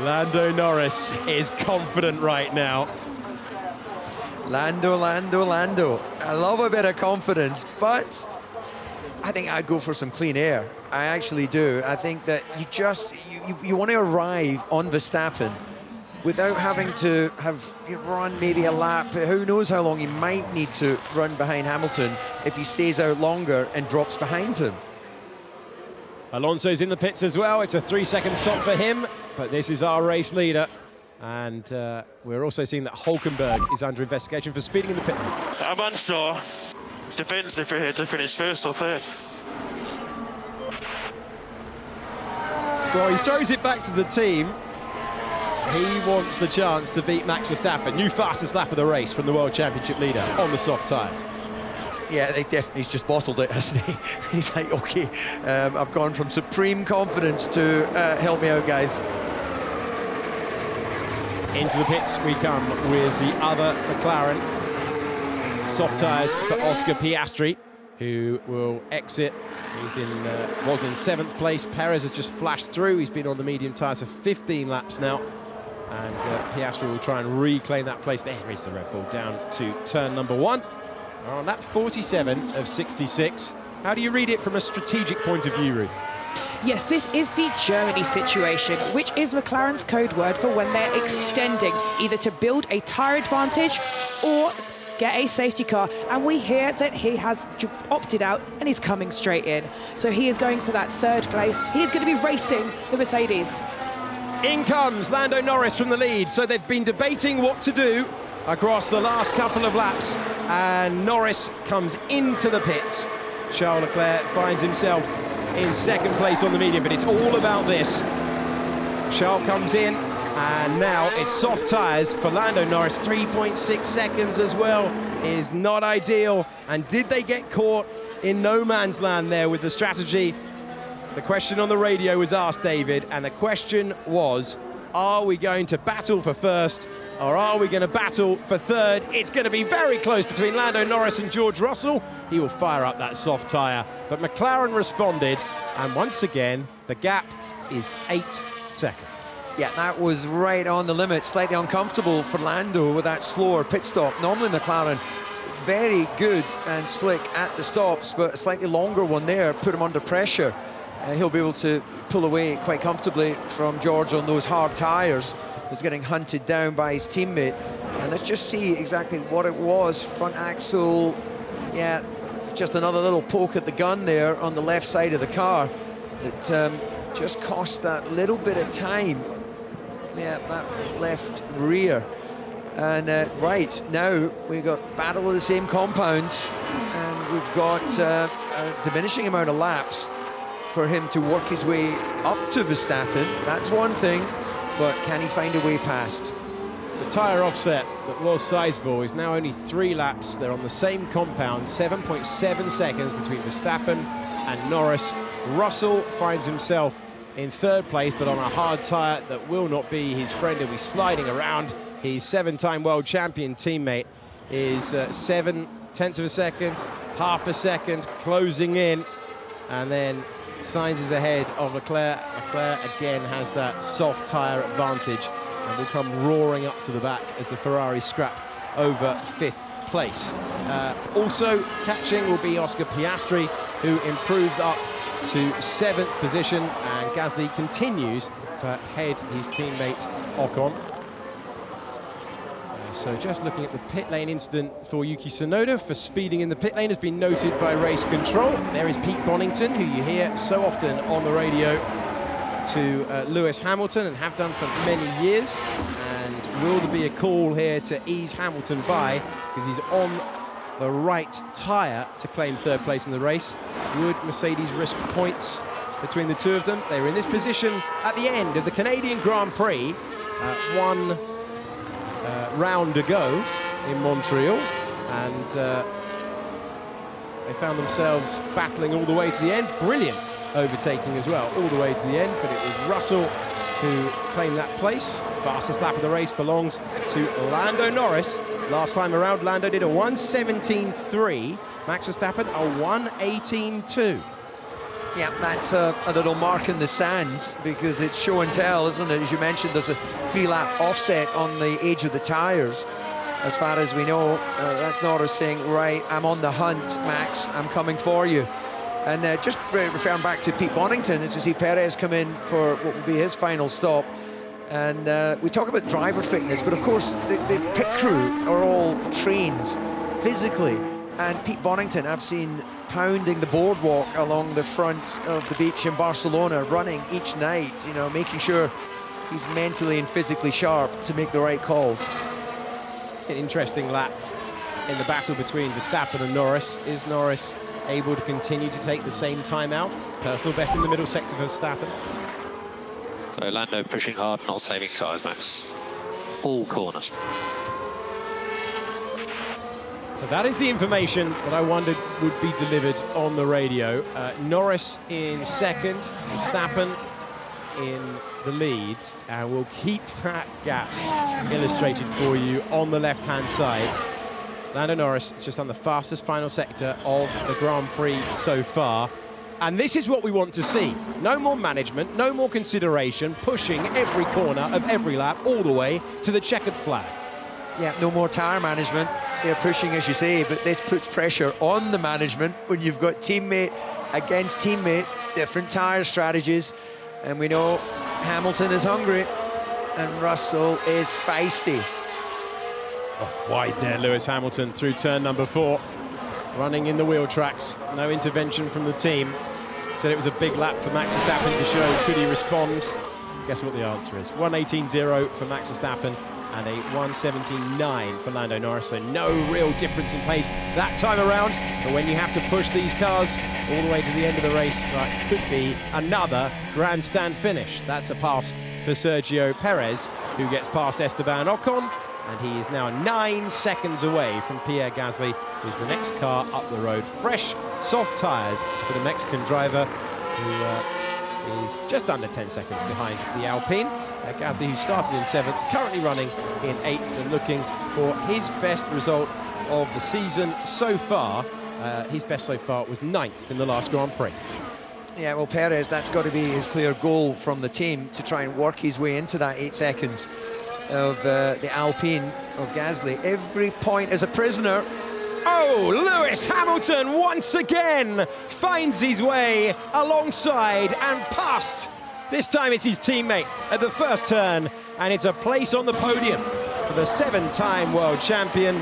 Lando Norris is confident right now. Lando. I love a bit of confidence, but I think I'd go for some clean air. I actually do. I think that you want to arrive on Verstappen without having to have run maybe a lap. Who knows how long he might need to run behind Hamilton if he stays out longer and drops behind him. Alonso's in the pits as well. It's a 3-second stop for him, but this is our race leader. And we're also seeing that Hulkenberg is under investigation for speeding in the pit. I'm unsure. Depends if we're here to finish first or third. Well, he throws it back to the team. He wants the chance to beat Max Verstappen, new fastest lap of the race from the World Championship leader on the soft tyres. Yeah, he's just bottled it, hasn't he? He's like, okay, I've gone from supreme confidence to help me out, guys. Into the pits we come with the other McLaren. Soft tyres for Oscar Piastri, who will exit. He's was in 7th place. Perez has just flashed through. He's been on the medium tyres for 15 laps now. And Piastri will try and reclaim that place. There is the Red Bull down to turn number 1. On lap 47 of 66. How do you read it from a strategic point of view, Ruth? Yes, this is the Germany situation, which is McLaren's code word for when they're extending, either to build a tyre advantage or get a safety car. And we hear that he has opted out and he's coming straight in. So he is going for that 3rd place. He is going to be racing the Mercedes. In comes Lando Norris from the lead. So they've been debating what to do across the last couple of laps. And Norris comes into the pits. Charles Leclerc finds himself in 2nd place on the medium, but it's all about this. Charles comes in, and now it's soft tyres for Lando Norris. 3.6 seconds as well is not ideal. And did they get caught in no man's land there with the strategy? The question on the radio was asked, David, and the question was, are we going to battle for 1st or are we going to battle for 3rd? It's going to be very close between Lando Norris and George Russell. He will fire up that soft tyre, but McLaren responded, and once again, the gap is 8 seconds. Yeah, that was right on the limit. Slightly uncomfortable for Lando with that slower pit stop. Normally McLaren, very good and slick at the stops, but a slightly longer one there put him under pressure. He'll be able to pull away quite comfortably from George on those hard tyres. He's getting hunted down by his teammate. And let's just see exactly what it was. Front axle, yeah, just another little poke at the gun there on the left side of the car. That just cost that little bit of time. Yeah, that left rear. And right, now we've got battle of the same compounds. And we've got a diminishing amount of laps for him to work his way up to Verstappen. That's one thing, but can he find a way past? The tyre offset that was sizable is now only 3 laps. They're on the same compound, 7.7 seconds between Verstappen and Norris. Russell finds himself in 3rd place, but on a hard tyre that will not be his friend. He'll be sliding around. His 7-time world champion teammate is 7/10 of a second, half a second, closing in, and then Sainz is ahead of Leclerc. Leclerc again has that soft tyre advantage and will come roaring up to the back as the Ferrari scrap over 5th place. Also catching will be Oscar Piastri, who improves up to 7th position, and Gasly continues to head his teammate Ocon. So just looking at the pit lane incident for Yuki Tsunoda for speeding in the pit lane has been noted by race control. There is Pete Bonington, who you hear so often on the radio to Lewis Hamilton and have done for many years. And will there be a call here to ease Hamilton by, because he's on the right tyre to claim 3rd place in the race? Would Mercedes risk points between the two of them? They were in this position at the end of the Canadian Grand Prix, one round ago in Montreal, and they found themselves battling all the way to the end. Brilliant overtaking as well, all the way to the end, but it was Russell who claimed that place. Fastest lap of the race belongs to Lando Norris. Last time around, Lando did a 1:17.3, Max Verstappen a 1:18.2. Yeah, that's a little mark in the sand, because it's show and tell, isn't it? As you mentioned, there's a 3-lap offset on the age of the tyres. As far as we know, that's Norris saying, right, I'm on the hunt, Max, I'm coming for you. And just referring back to Pete Bonington, as we see Perez come in for what will be his final stop. And we talk about driver fitness, but of course the pit crew are all trained physically. And Pete Bonington, I've seen pounding the boardwalk along the front of the beach in Barcelona, running each night, you know, making sure he's mentally and physically sharp to make the right calls. An interesting lap in the battle between Verstappen and Norris. Is Norris able to continue to take the same time out? Personal best in the middle sector for Verstappen. So Lando pushing hard, not saving tyres, Max. All corners. So that is the information that I wondered would be delivered on the radio. Norris in second, Verstappen in the lead, and we'll keep that gap illustrated for you on the left-hand side. Lando Norris just on the fastest final sector of the Grand Prix so far. And this is what we want to see. No more management, no more consideration, pushing every corner of every lap all the way to the checkered flag. Yeah, no more tyre management. They're pushing, as you say, but this puts pressure on the management when you've got teammate against teammate, different tyre strategies. And we know Hamilton is hungry and Russell is feisty. Oh, wide there, Lewis Hamilton through turn number 4. Running in the wheel tracks, no intervention from the team. Said it was a big lap for Max Verstappen to show could he respond. Guess what the answer is? 1:18.0 for Max Verstappen and a 1:17.9 for Lando Norris. So no real difference in pace that time around. But when you have to push these cars all the way to the end of the race, that could be another grandstand finish. That's a pass for Sergio Perez, who gets past Esteban Ocon. And he is now 9 seconds away from Pierre Gasly, who's the next car up the road. Fresh, soft tyres for the Mexican driver, who is just under 10 seconds behind the Alpine. Gasly, who started in 7th, currently running in 8th and looking for his best result of the season so far. His best so far was 9th in the last Grand Prix. Yeah, well, Perez, that's got to be his clear goal from the team, to try and work his way into that 8 seconds of the Alpine of Gasly. Every point is a prisoner. Oh, Lewis Hamilton once again finds his way alongside and past. This time it's his teammate at the first turn, and it's a place on the podium for the 7-time world champion.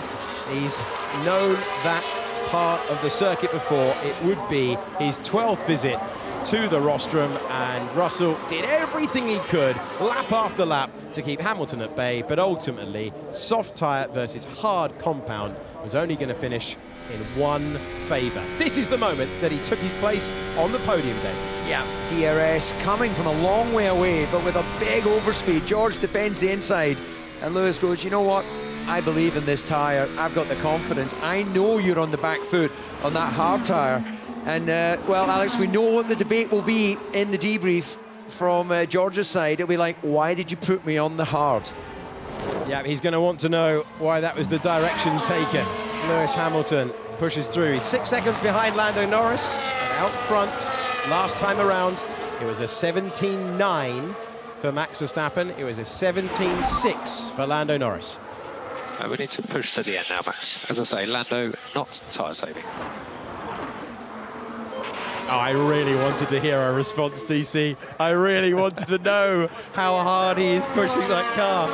He's known that part of the circuit before. It would be his 12th visit to the rostrum, and Russell did everything he could, lap after lap, to keep Hamilton at bay, but ultimately, soft tyre versus hard compound was only going to finish in one favour. This is the moment that he took his place on the podium day. Yeah, DRS coming from a long way away, but with a big overspeed. George defends the inside, and Lewis goes, you know what? I believe in this tyre. I've got the confidence. I know you're on the back foot on that hard tyre. And, well, Alex, we know what the debate will be in the debrief from George's side. It'll be like, why did you put me on the hard? Yeah, he's going to want to know why that was the direction taken. Lewis Hamilton pushes through. He's 6 seconds behind Lando Norris, and out front. Last time around, it was a 17.9 for Max Verstappen. It was a 17.6 for Lando Norris. We need to push to the end now, Max. As I say, Lando not tyre saving. Oh, I really wanted to hear a response, DC. I really wanted to know how hard he is pushing that car.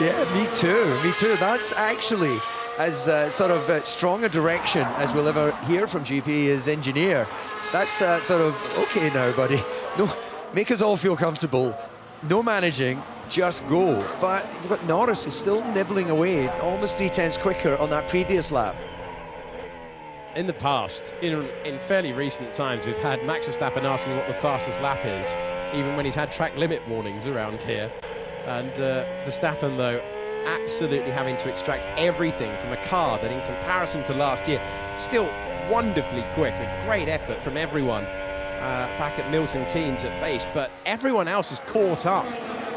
Yeah, me too. That's actually as sort of strong a direction as we'll ever hear from GP as engineer. That's sort of, okay now, buddy. No, make us all feel comfortable. No managing, just go. But you've got Norris who's still nibbling away, almost 3/10 quicker on that previous lap. In the past, in fairly recent times, we've had Max Verstappen asking what the fastest lap is, even when he's had track limit warnings around here. And Verstappen, though, absolutely having to extract everything from a car that, in comparison to last year, still wonderfully quick. A great effort from everyone back at Milton Keynes at base, but everyone else is caught up,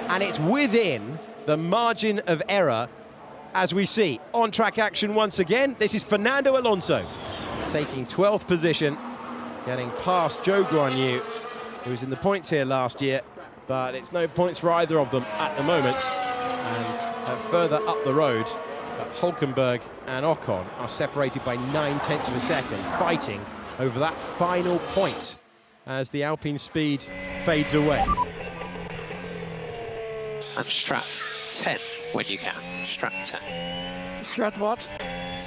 and it's within the margin of error, as we see on-track action once again. This is Fernando Alonso taking 12th position, getting past Zhou Guanyu, who was in the points here last year, but it's no points for either of them at the moment. And further up the road, Hülkenberg and Ocon are separated by 9/10 of a second, fighting over that final point as the Alpine speed fades away. And strat 10 when you can. Strat 10. Strat what?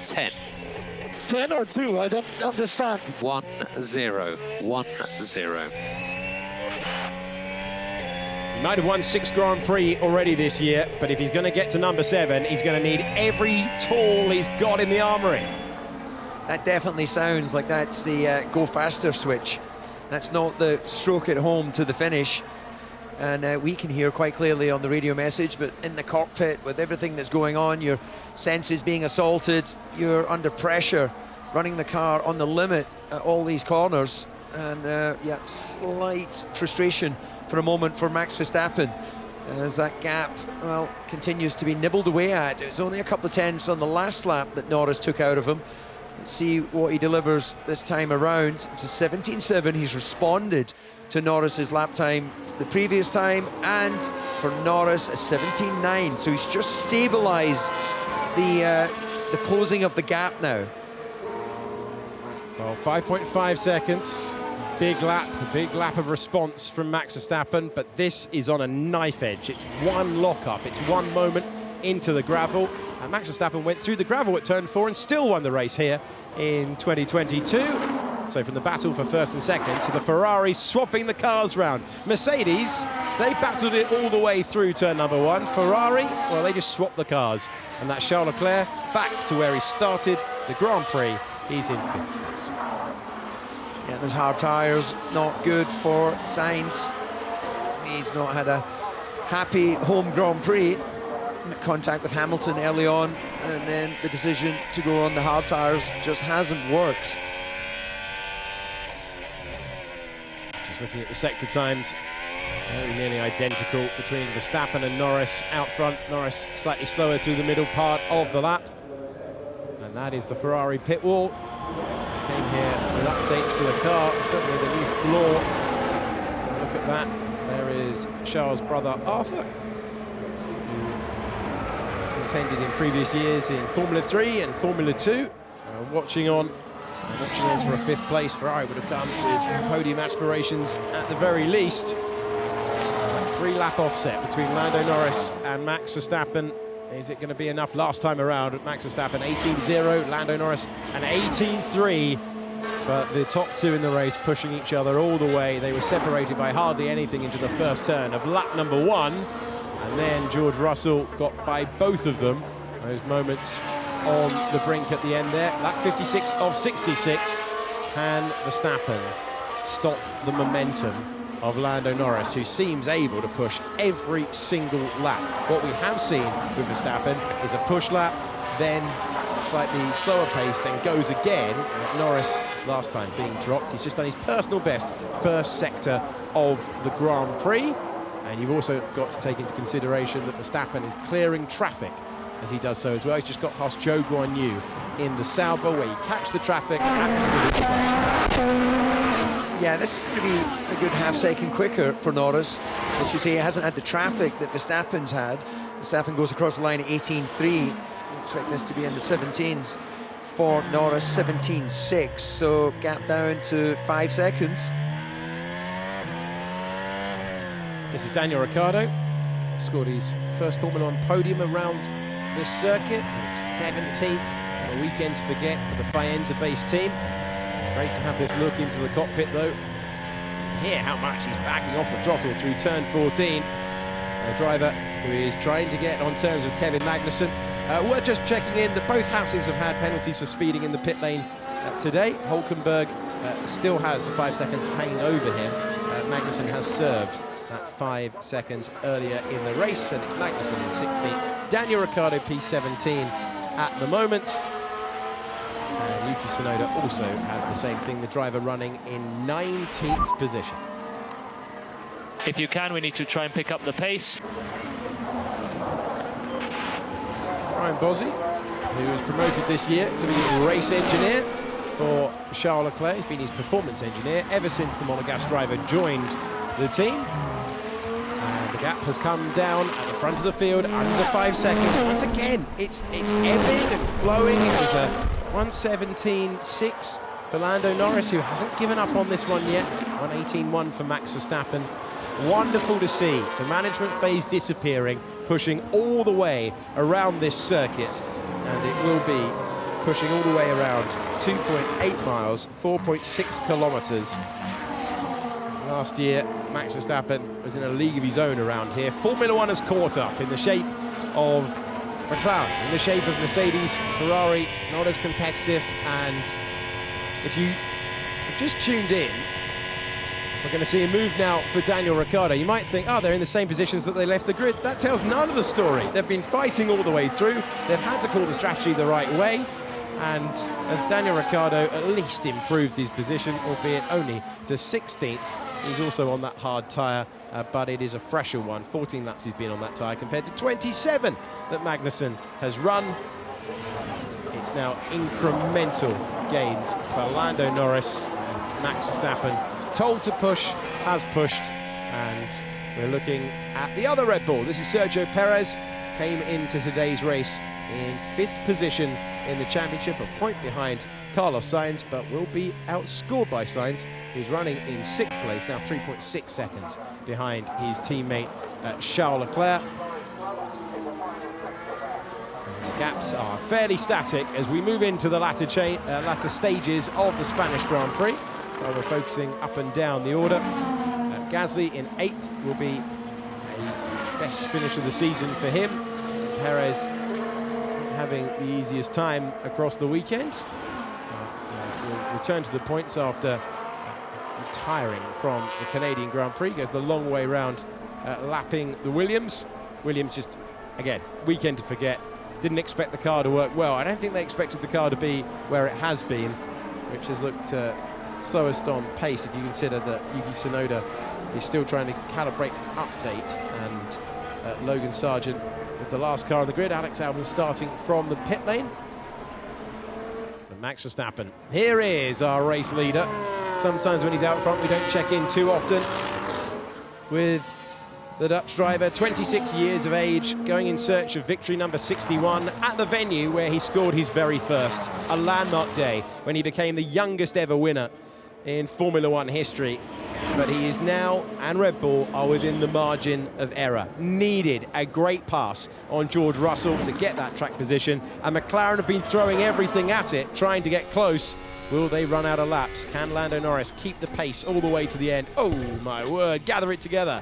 10. 10 or 2? I don't understand. 1-0. 1-0. He might have won 6 Grand Prix already this year, but if he's going to get to number 7, he's going to need every tool he's got in the armoury. That definitely sounds like that's the go faster switch. That's not the stroke it home to the finish. And we can hear quite clearly on the radio message, but in the cockpit with everything that's going on, your senses being assaulted, you're under pressure, running the car on the limit at all these corners. And yeah, slight frustration for a moment for Max Verstappen as that gap, well, continues to be nibbled away at. It's only a couple of tenths on the last lap that Norris took out of him. Let's see what he delivers this time around. It's a 17.7. He's responded to Norris's lap time the previous time, and for Norris a 17.9. So he's just stabilised the closing of the gap now. Well, 5.5 seconds. Big lap of response from Max Verstappen, but this is on a knife edge. It's one lock-up, it's one moment into the gravel, and Max Verstappen went through the gravel at turn 4 and still won the race here in 2022. So from the battle for first and second to the Ferrari swapping the cars round. Mercedes, they battled it all the way through turn number 1. Ferrari, well, they just swapped the cars. And that's Charles Leclerc back to where he started the Grand Prix. He's in 5th place. Yeah, those hard tyres, not good for Sainz. He's not had a happy home Grand Prix. Contact with Hamilton early on, and then the decision to go on the hard tyres just hasn't worked. Just looking at the sector times, very nearly identical between Verstappen and Norris out front. Norris slightly slower through the middle part of the lap. And that is the Ferrari pit wall. Came here with updates to the car, certainly the new floor. Look at that. There is Charles' brother Arthur, who contended in previous years in Formula 3 and Formula 2. Watching on for a 5th place. Ferrari would have come with podium aspirations at the very least. A 3-lap offset between Lando Norris and Max Verstappen. Is it going to be enough last time around? Max Verstappen 18.0, Lando Norris an 18.3. But the top 2 in the race pushing each other all the way. They were separated by hardly anything into the first turn of lap number 1. And then George Russell got by both of them. Those moments on the brink at the end there. Lap 56 of 66. Can Verstappen stop the momentum of Lando Norris, who seems able to push every single lap? What we have seen with Verstappen is a push lap, then slightly slower pace, then goes again. Norris last time being dropped. He's just done his personal best first sector of the Grand Prix. And you've also got to take into consideration that Verstappen is clearing traffic as he does so as well. He's just got past Zhou Guanyu in the Sauber, where you catch the traffic absolutely. Yeah, this is going to be a good half-second quicker for Norris. As you say, he hasn't had the traffic that Verstappen's had. Verstappen goes across the line at 18.3. Expect this to be in the 17s for Norris, 17.6. So gap down to 5 seconds. This is Daniel Ricciardo. Scored his first Formula 1 podium around this circuit. 17th. A weekend to forget for the Faenza-based team. Great to have this look into the cockpit, though. Hear how much he's backing off the throttle through turn 14. A driver who is trying to get on terms with Kevin Magnussen. Worth just checking in that both Hasses have had penalties for speeding in the pit lane today. Hulkenberg still has the 5 seconds hanging over him. Magnussen has served that 5 seconds earlier in the race, and it's Magnussen in 16th. Daniel Ricciardo P17 at the moment. And Yuki Tsunoda also had the same thing, the driver running in 19th position. If you can, we need to try and pick up the pace. Ryan Bossi, who was promoted this year to be a race engineer for Charles Leclerc. He's been his performance engineer ever since the Monegasque driver joined the team. And the gap has come down at the front of the field, under 5 seconds. Once again, it's ebbing and flowing. It was a 1:17.6 for Lando Norris, who hasn't given up on this one yet. 1:18.1 for Max Verstappen. Wonderful to see the management phase disappearing, pushing all the way around this circuit, and it will be pushing all the way around 2.8 miles, 4.6 kilometers. Last year, Max Verstappen was in a league of his own around here. Formula One has caught up in the shape of McLaren, in the shape of Mercedes, Ferrari, not as competitive. And if you have just tuned in, we're going to see a move now for Daniel Ricciardo. You might think, oh, they're in the same positions that they left the grid. That tells none of the story. They've been fighting all the way through. They've had to call the strategy the right way. And as Daniel Ricciardo at least improves his position, albeit only to 16th, he's also on that hard tyre, but it is a fresher one. 14 laps he's been on that tyre compared to 27 that Magnussen has run. It's now incremental gains for Lando Norris and Max Verstappen. Told to push, has pushed, and we're looking at the other Red Bull. This is Sergio Perez, came into today's race in 5th position in the championship, a point behind Carlos Sainz, but will be outscored by Sainz, who's running in 6th place, now 3.6 seconds behind his teammate Charles Leclerc. And the gaps are fairly static as we move into the latter stages of the Spanish Grand Prix. While we're focusing up and down the order, Gasly in 8th will be a best finish of the season for him. Perez having the easiest time across the weekend. Will return to the points after retiring from the Canadian Grand Prix. Goes the long way round, lapping the Williams. Williams just, again, weekend to forget. Didn't expect the car to work well. I don't think they expected the car to be where it has been, which has looked slowest on pace if you consider that Yuki Tsunoda is still trying to calibrate an update, and Logan Sargent was the last car on the grid. Alex Albon starting from the pit lane. And Max Verstappen, here is our race leader. Sometimes when he's out front we don't check in too often with the Dutch driver, 26 years of age, going in search of victory number 61 at the venue where he scored his very first, a landmark day when he became the youngest ever winner in Formula One history. But he is now, and Red Bull are within the margin of error. Needed a great pass on George Russell to get that track position, and McLaren have been throwing everything at it, trying to get close. Will they run out of laps? Can Lando Norris keep the pace all the way to the end? Oh my word, gather it together.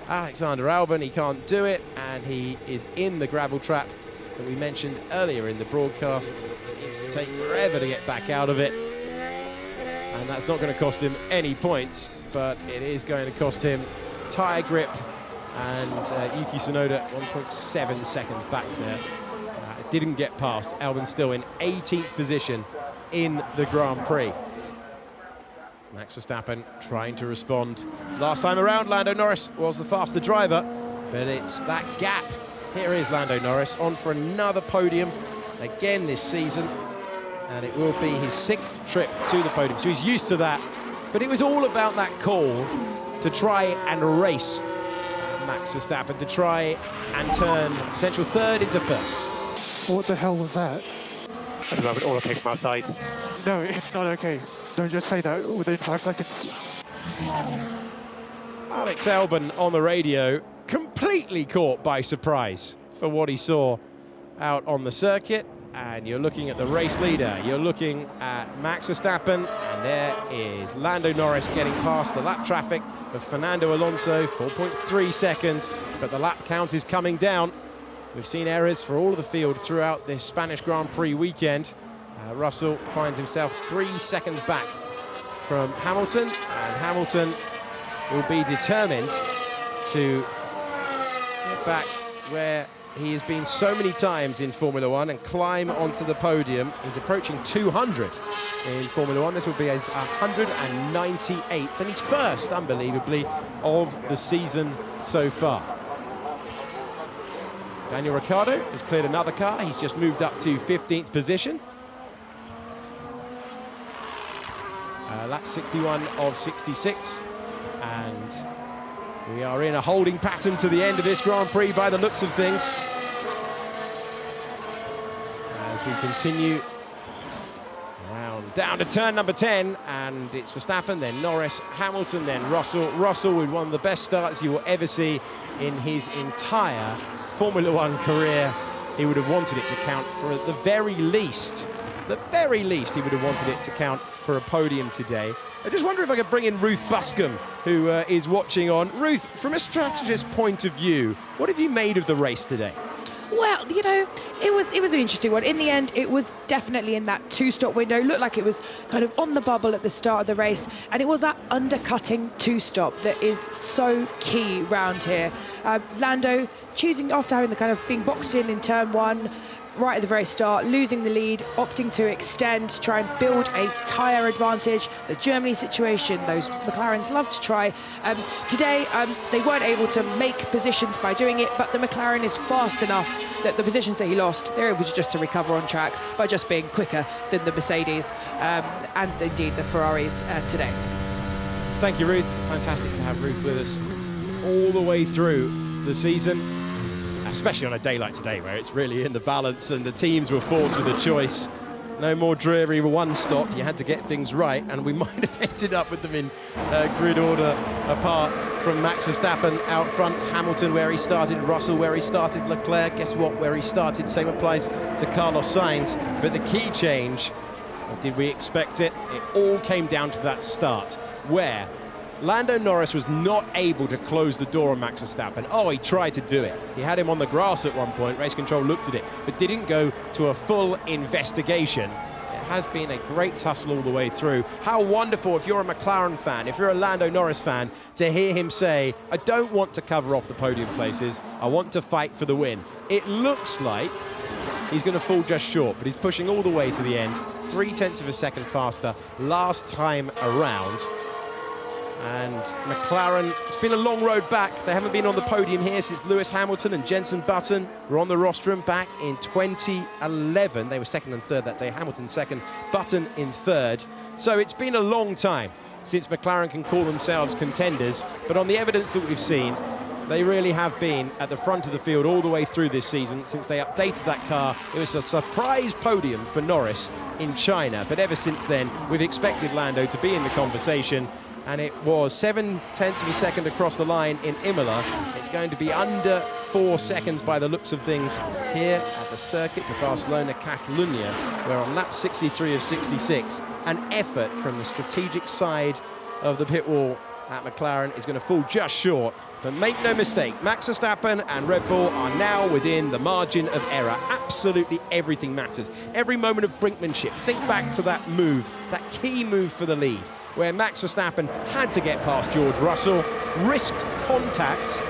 Alexander Albon, he can't do it, and he is in the gravel trap that we mentioned earlier in the broadcast. Seems to take forever to get back out of it. And that's not going to cost him any points, but it is going to cost him tyre grip, and Yuki Tsunoda 1.7 seconds back there. Didn't get past. Albon still in 18th position in the Grand Prix. Max Verstappen trying to respond. Last time around, Lando Norris was the faster driver, but it's that gap. Here is Lando Norris on for another podium again this season. And it will be his 6th trip to the podium, so he's used to that. But it was all about that call to try and race Max Verstappen, to try and turn potential 3rd into 1st. What the hell was that? At the moment, all okay from outside. No, it's not okay. Don't just say that within 5 seconds. Alex Albon on the radio, completely caught by surprise for what he saw out on the circuit. And you're looking at the race leader, you're looking at Max Verstappen, and there is Lando Norris getting past the lap traffic of Fernando Alonso, 4.3 seconds, but the lap count is coming down. We've seen errors for all of the field throughout this Spanish Grand Prix weekend. Russell finds himself 3 seconds back from Hamilton, and Hamilton will be determined to get back where he has been so many times in Formula One and climb onto the podium. He's approaching 200 in Formula One. This will be his 198th, and he's first, unbelievably, of the season so far. Daniel Ricciardo has cleared another car. He's just moved up to 15th position. Lap 61 of 66, and we are in a holding pattern to the end of this Grand Prix by the looks of things. As we continue around Down to turn number 10, and it's Verstappen, then Norris, Hamilton, then Russell. Russell with one of the best starts you will ever see in his entire Formula One career. He would have wanted it to count for the very least, he would have wanted it to count for a podium today. I just wonder if I could bring in Ruth Buscombe, who is watching on. Ruth, from a strategist's point of view, what have you made of the race today? Well, you know, it was an interesting one. In the end, it was definitely in that two-stop window. It looked like it was kind of on the bubble at the start of the race, and it was that undercutting two-stop that is so key round here. Lando choosing, after having the kind of being boxed in turn one, right at the very start, losing the lead, opting to extend, to try and build a tyre advantage. The Germany situation, those McLarens love to try. Today, they weren't able to make positions by doing it, but the McLaren is fast enough that the positions that he lost, they're able to recover on track by just being quicker than the Mercedes and indeed the Ferraris today. Thank you, Ruth. Fantastic to have Ruth with us all the way through the season, especially on a day like today where it's really in the balance and the teams were forced with a choice. No more dreary one stop, you had to get things right, and we might have ended up with them in grid order apart from Max Verstappen out front, Hamilton where he started, Russell where he started, Leclerc, guess what, where he started, same applies to Carlos Sainz. But the key change, or did we expect it? It all came down to that start where Lando Norris was not able to close the door on Max Verstappen. Oh, he tried to do it. He had him on the grass at one point. Race control looked at it, but didn't go to a full investigation. It has been a great tussle all the way through. How wonderful if you're a McLaren fan, if you're a Lando Norris fan, to hear him say, I don't want to cover off the podium places. I want to fight for the win. It looks like he's going to fall just short, but he's pushing all the way to the end. 0.3 of a second faster last time around. And McLaren, it's been a long road back. They haven't been on the podium here since Lewis Hamilton and Jenson Button were on the rostrum back in 2011. They were second and third that day. Hamilton second, Button in third. So it's been a long time since McLaren can call themselves contenders. But on the evidence that we've seen, they really have been at the front of the field all the way through this season. Since they updated that car, it was a surprise podium for Norris in China. But ever since then, we've expected Lando to be in the conversation. And it was 0.7 of a second across the line in Imola. It's going to be under 4 seconds by the looks of things here at the circuit to Barcelona Catalunya, where on lap 63 of 66, an effort from the strategic side of the pit wall at McLaren is going to fall just short. But make no mistake, Max Verstappen and Red Bull are now within the margin of error. Absolutely everything matters. Every moment of brinkmanship. Think back to that move, that key move for the lead, where Max Verstappen had to get past George Russell, risked contact.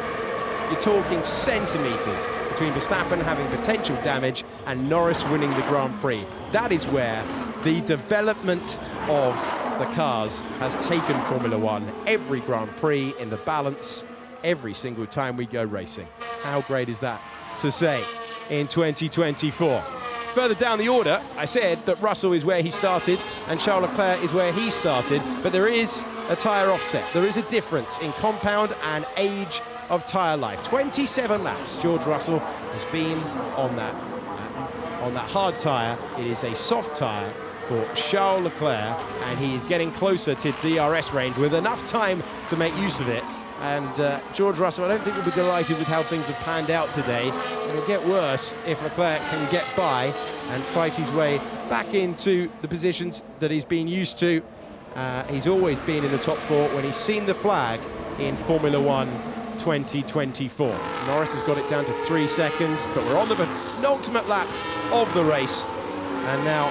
You're talking centimetres between Verstappen having potential damage and Norris winning the Grand Prix. That is where the development of the cars has taken Formula One. Every Grand Prix in the balance, every single time we go racing. How great is that to say in 2024? Further down the order, I said that Russell is where he started and Charles Leclerc is where he started, but there is a tyre offset. There is a difference in compound and age of tyre life. 27 laps George Russell has been on that hard tyre. It is a soft tyre for Charles Leclerc, and he is getting closer to DRS range with enough time to make use of it. And George Russell, I don't think will be delighted with how things have panned out today. It'll get worse if Leclerc can get by and fight his way back into the positions that he's been used to. He's always been in the top 4 when he's seen the flag in Formula One 2024. Norris has got it down to 3 seconds, but we're on the penultimate lap of the race. And now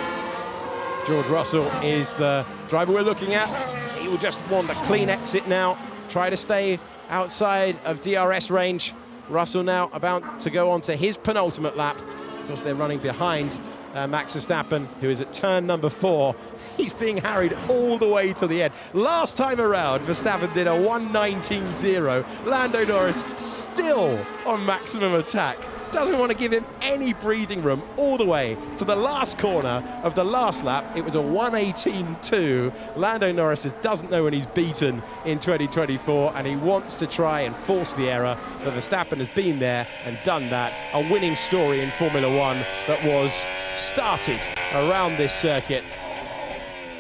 George Russell is the driver we're looking at. He will just want a clean exit now. Try to stay outside of DRS range. Russell now about to go on to his penultimate lap because they're running behind Max Verstappen, who is at turn number 4. He's being harried all the way to the end. Last time around, Verstappen did a 1:19.0. Lando Norris still on maximum attack. Doesn't want to give him any breathing room all the way to the last corner of the last lap. It was a 1:18.2. Lando Norris just doesn't know when he's beaten in 2024, and he wants to try and force the error. But Verstappen has been there and done that. A winning story in Formula One that was started around this circuit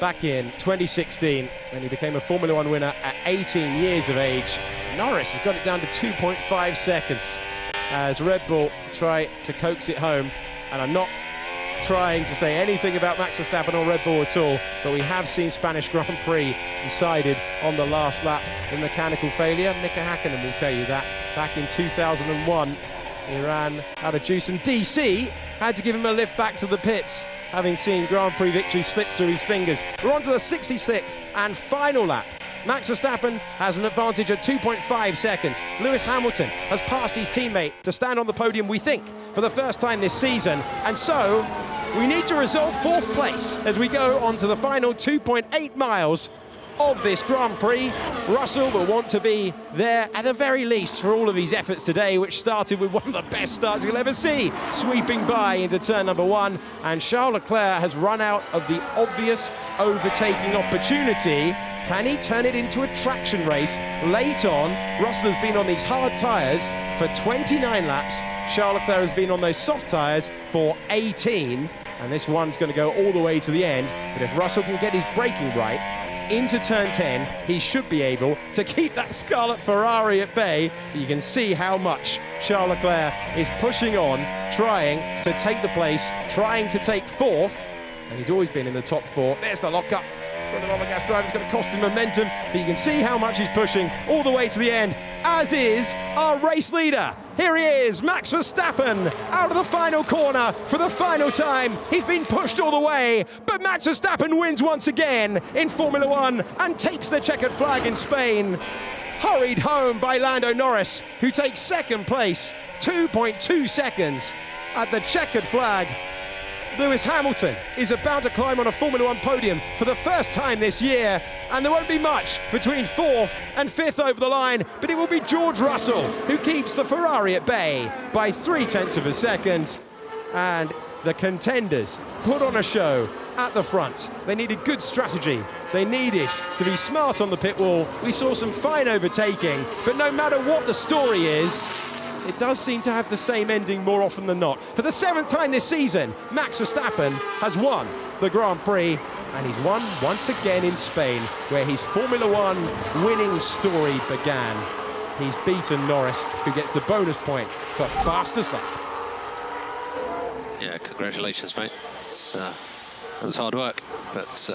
back in 2016 when he became a Formula One winner at 18 years of age. Norris has got it down to 2.5 seconds as Red Bull try to coax it home. And I'm not trying to say anything about Max Verstappen or Red Bull at all, but we have seen Spanish Grand Prix decided on the last lap in mechanical failure. Mika Hakkinen will tell you that. Back in 2001, he ran out of juice, and DC had to give him a lift back to the pits, having seen Grand Prix victory slip through his fingers. We're on to the 66th and final lap. Max Verstappen has an advantage of 2.5 seconds. Lewis Hamilton has passed his teammate to stand on the podium, we think, for the first time this season. And so we need to resolve fourth place as we go on to the final 2.8 miles of this Grand Prix. Russell will want to be there at the very least for all of his efforts today, which started with one of the best starts you'll ever see, sweeping by into turn number 1. And Charles Leclerc has run out of the obvious overtaking opportunity. Can he turn it into a traction race late on? Russell has been on these hard tyres for 29 laps. Charles Leclerc has been on those soft tyres for 18. And this one's going to go all the way to the end. But if Russell can get his braking right into turn 10, he should be able to keep that Scarlet Ferrari at bay. You can see how much Charles Leclerc is pushing on, trying to take the place, trying to take fourth. And he's always been in the top 4. There's the lockup. For the monogas driver, it's going to cost him momentum, but you can see how much he's pushing all the way to the end, as is our race leader. Here he is, Max Verstappen, out of the final corner for the final time. He's been pushed all the way, but Max Verstappen wins once again in Formula One and takes the checkered flag in Spain. Hurried home by Lando Norris, who takes second place, 2.2 seconds at the checkered flag. Lewis Hamilton is about to climb on a Formula One podium for the first time this year, and there won't be much between 4th and 5th over the line, but it will be George Russell who keeps the Ferrari at bay by 0.3 of a second. And the contenders put on a show at the front. They needed good strategy. They needed to be smart on the pit wall. We saw some fine overtaking, but no matter what the story is, it does seem to have the same ending more often than not. For the 7th time this season, Max Verstappen has won the Grand Prix, and he's won once again in Spain, where his Formula One winning story began. He's beaten Norris, who gets the bonus point for fastest lap. Yeah, congratulations, mate. It was hard work, but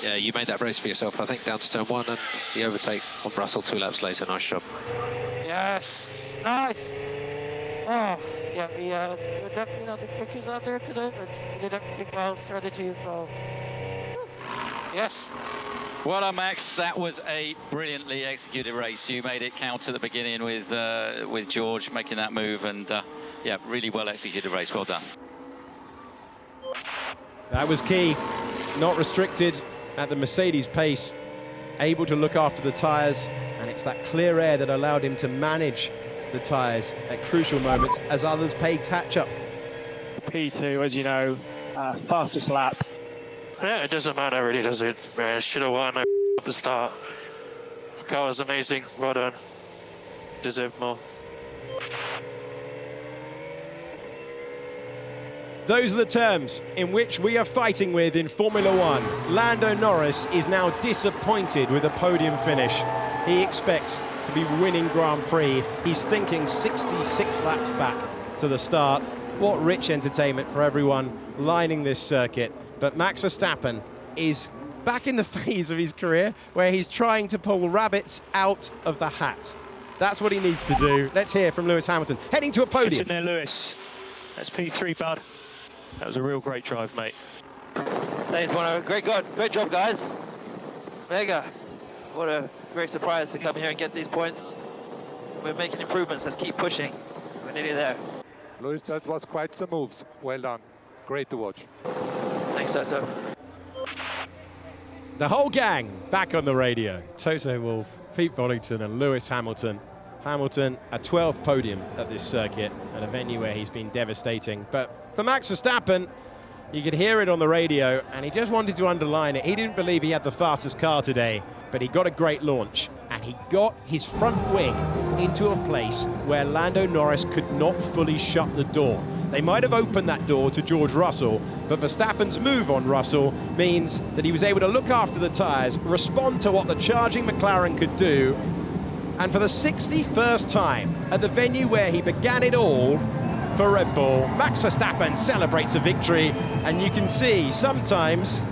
yeah, you made that race for yourself, I think, down to turn 1, and the overtake on Russell 2 laps later. Nice job. Yes, nice. Oh, yeah, we're definitely not the quickest out there today, but we did everything well, strategy, so yes. Well done, Max. That was a brilliantly executed race. You made it count at the beginning with George making that move, and yeah, really well executed race. Well done. That was key. Not restricted at the Mercedes pace, able to look after the tyres, and it's that clear air that allowed him to manage the tyres at crucial moments as others played catch-up. P2, as you know, fastest lap. Yeah, it doesn't matter really, does it? I should have won at the start. The car was amazing, well done. Deserve more. Those are the terms in which we are fighting with in Formula One. Lando Norris is now disappointed with a podium finish. He expects to be winning Grand Prix. He's thinking 66 laps back to the start. What rich entertainment for everyone lining this circuit. But Max Verstappen is back in the phase of his career where he's trying to pull rabbits out of the hat. That's what he needs to do. Let's hear from Lewis Hamilton, heading to a podium. Get in there, Lewis. That's P3, bud. That was a real great drive, mate. Thanks, Bono. Great job, guys. Mega. What a great surprise to come here and get these points. We're making improvements. Let's keep pushing. We're nearly there. Lewis, that was quite some moves. Well done. Great to watch. Thanks, Toto. The whole gang back on the radio. Toto Wolff, Pete Bollington and Lewis Hamilton. Hamilton, a 12th podium at this circuit, at a venue where he's been devastating. But for Max Verstappen, you could hear it on the radio, and he just wanted to underline it. He didn't believe he had the fastest car today, but he got a great launch, and he got his front wing into a place where Lando Norris could not fully shut the door. They might have opened that door to George Russell, but Verstappen's move on Russell means that he was able to look after the tyres, respond to what the charging McLaren could do, and for the 61st time at the venue where he began it all for Red Bull, Max Verstappen celebrates a victory, and you can see sometimes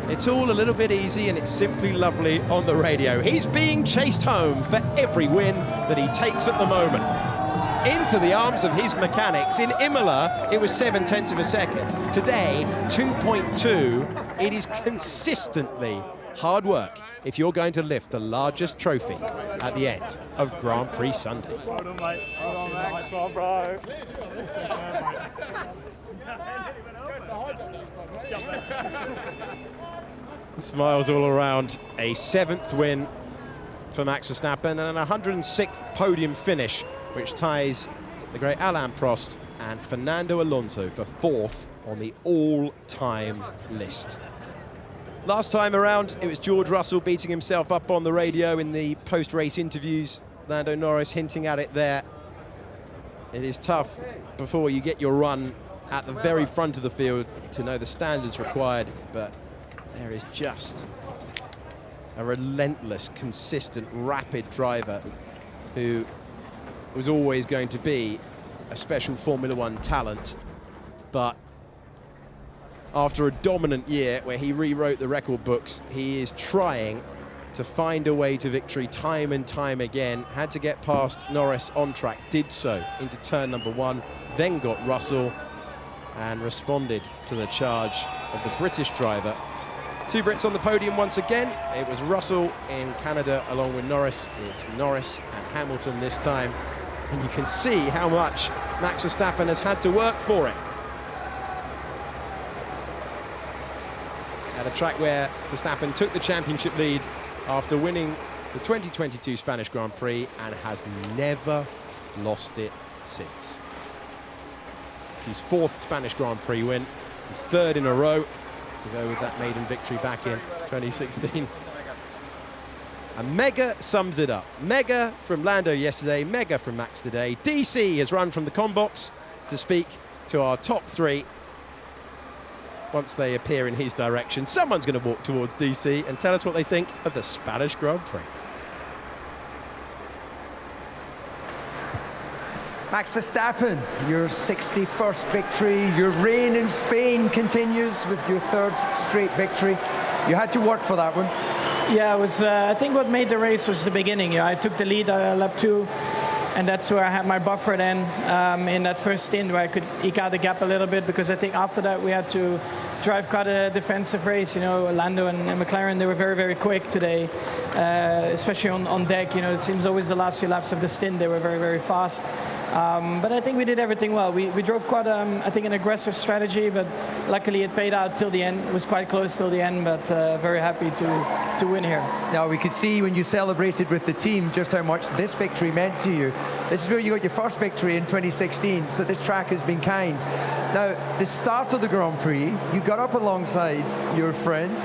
it's all a little bit easy and it's simply lovely on the radio. He's being chased home for every win that he takes at the moment. Into the arms of his mechanics. In Imola, it was 0.7 of a second. Today, 2.2. It is consistently hard work if you're going to lift the largest trophy at the end of Grand Prix Sunday. Well done, mate. Well done, Max. Well, bro. Smiles all around. A 7th win for Max Verstappen and an 106th podium finish, which ties the great Alain Prost and Fernando Alonso for 4th on the all-time list. Last time around, it was George Russell beating himself up on the radio in the post-race interviews. Lando Norris hinting at it there. It is tough before you get your run at the very front of the field to know the standards required, but there is just a relentless, consistent, rapid driver who was always going to be a special Formula One talent. But after a dominant year where he rewrote the record books, he is trying to find a way to victory time and time again. Had to get past Norris on track, did so into turn number 1, then got Russell and responded to the charge of the British driver. 2 Brits on the podium once again. It was Russell in Canada along with Norris. It's Norris and Hamilton this time. And you can see how much Max Verstappen has had to work for it. At a track where Verstappen took the championship lead after winning the 2022 Spanish Grand Prix and has never lost it since. It's his 4th Spanish Grand Prix win, his 3rd in a row, to go with that maiden victory back in 2016. And mega sums it up. Mega from Lando yesterday, mega from Max today. DC has run from the combox to speak to our top 3 once they appear in his direction. Someone's going to walk towards DC and tell us what they think of the Spanish Grand Prix. Max Verstappen, your 61st victory. Your reign in Spain continues with your 3rd straight victory. You had to work for that one. Yeah, it was. I think what made the race was the beginning. Yeah, I took the lead lap 2, and that's where I had my buffer then in that first stint where I could eke out the gap a little bit, because I think after that we had to drive quite a defensive race. You know, Lando and McLaren, they were very, very quick today, especially on deck. You know, it seems always the last few laps of the stint they were very, very fast. But I think we did everything well. We drove quite, I think, an aggressive strategy, but luckily it paid out till the end. It was quite close till the end, but very happy to win here. Now, we could see when you celebrated with the team just how much this victory meant to you. This is where you got your first victory in 2016, so this track has been kind. Now, the start of the Grand Prix, you got up alongside your friend,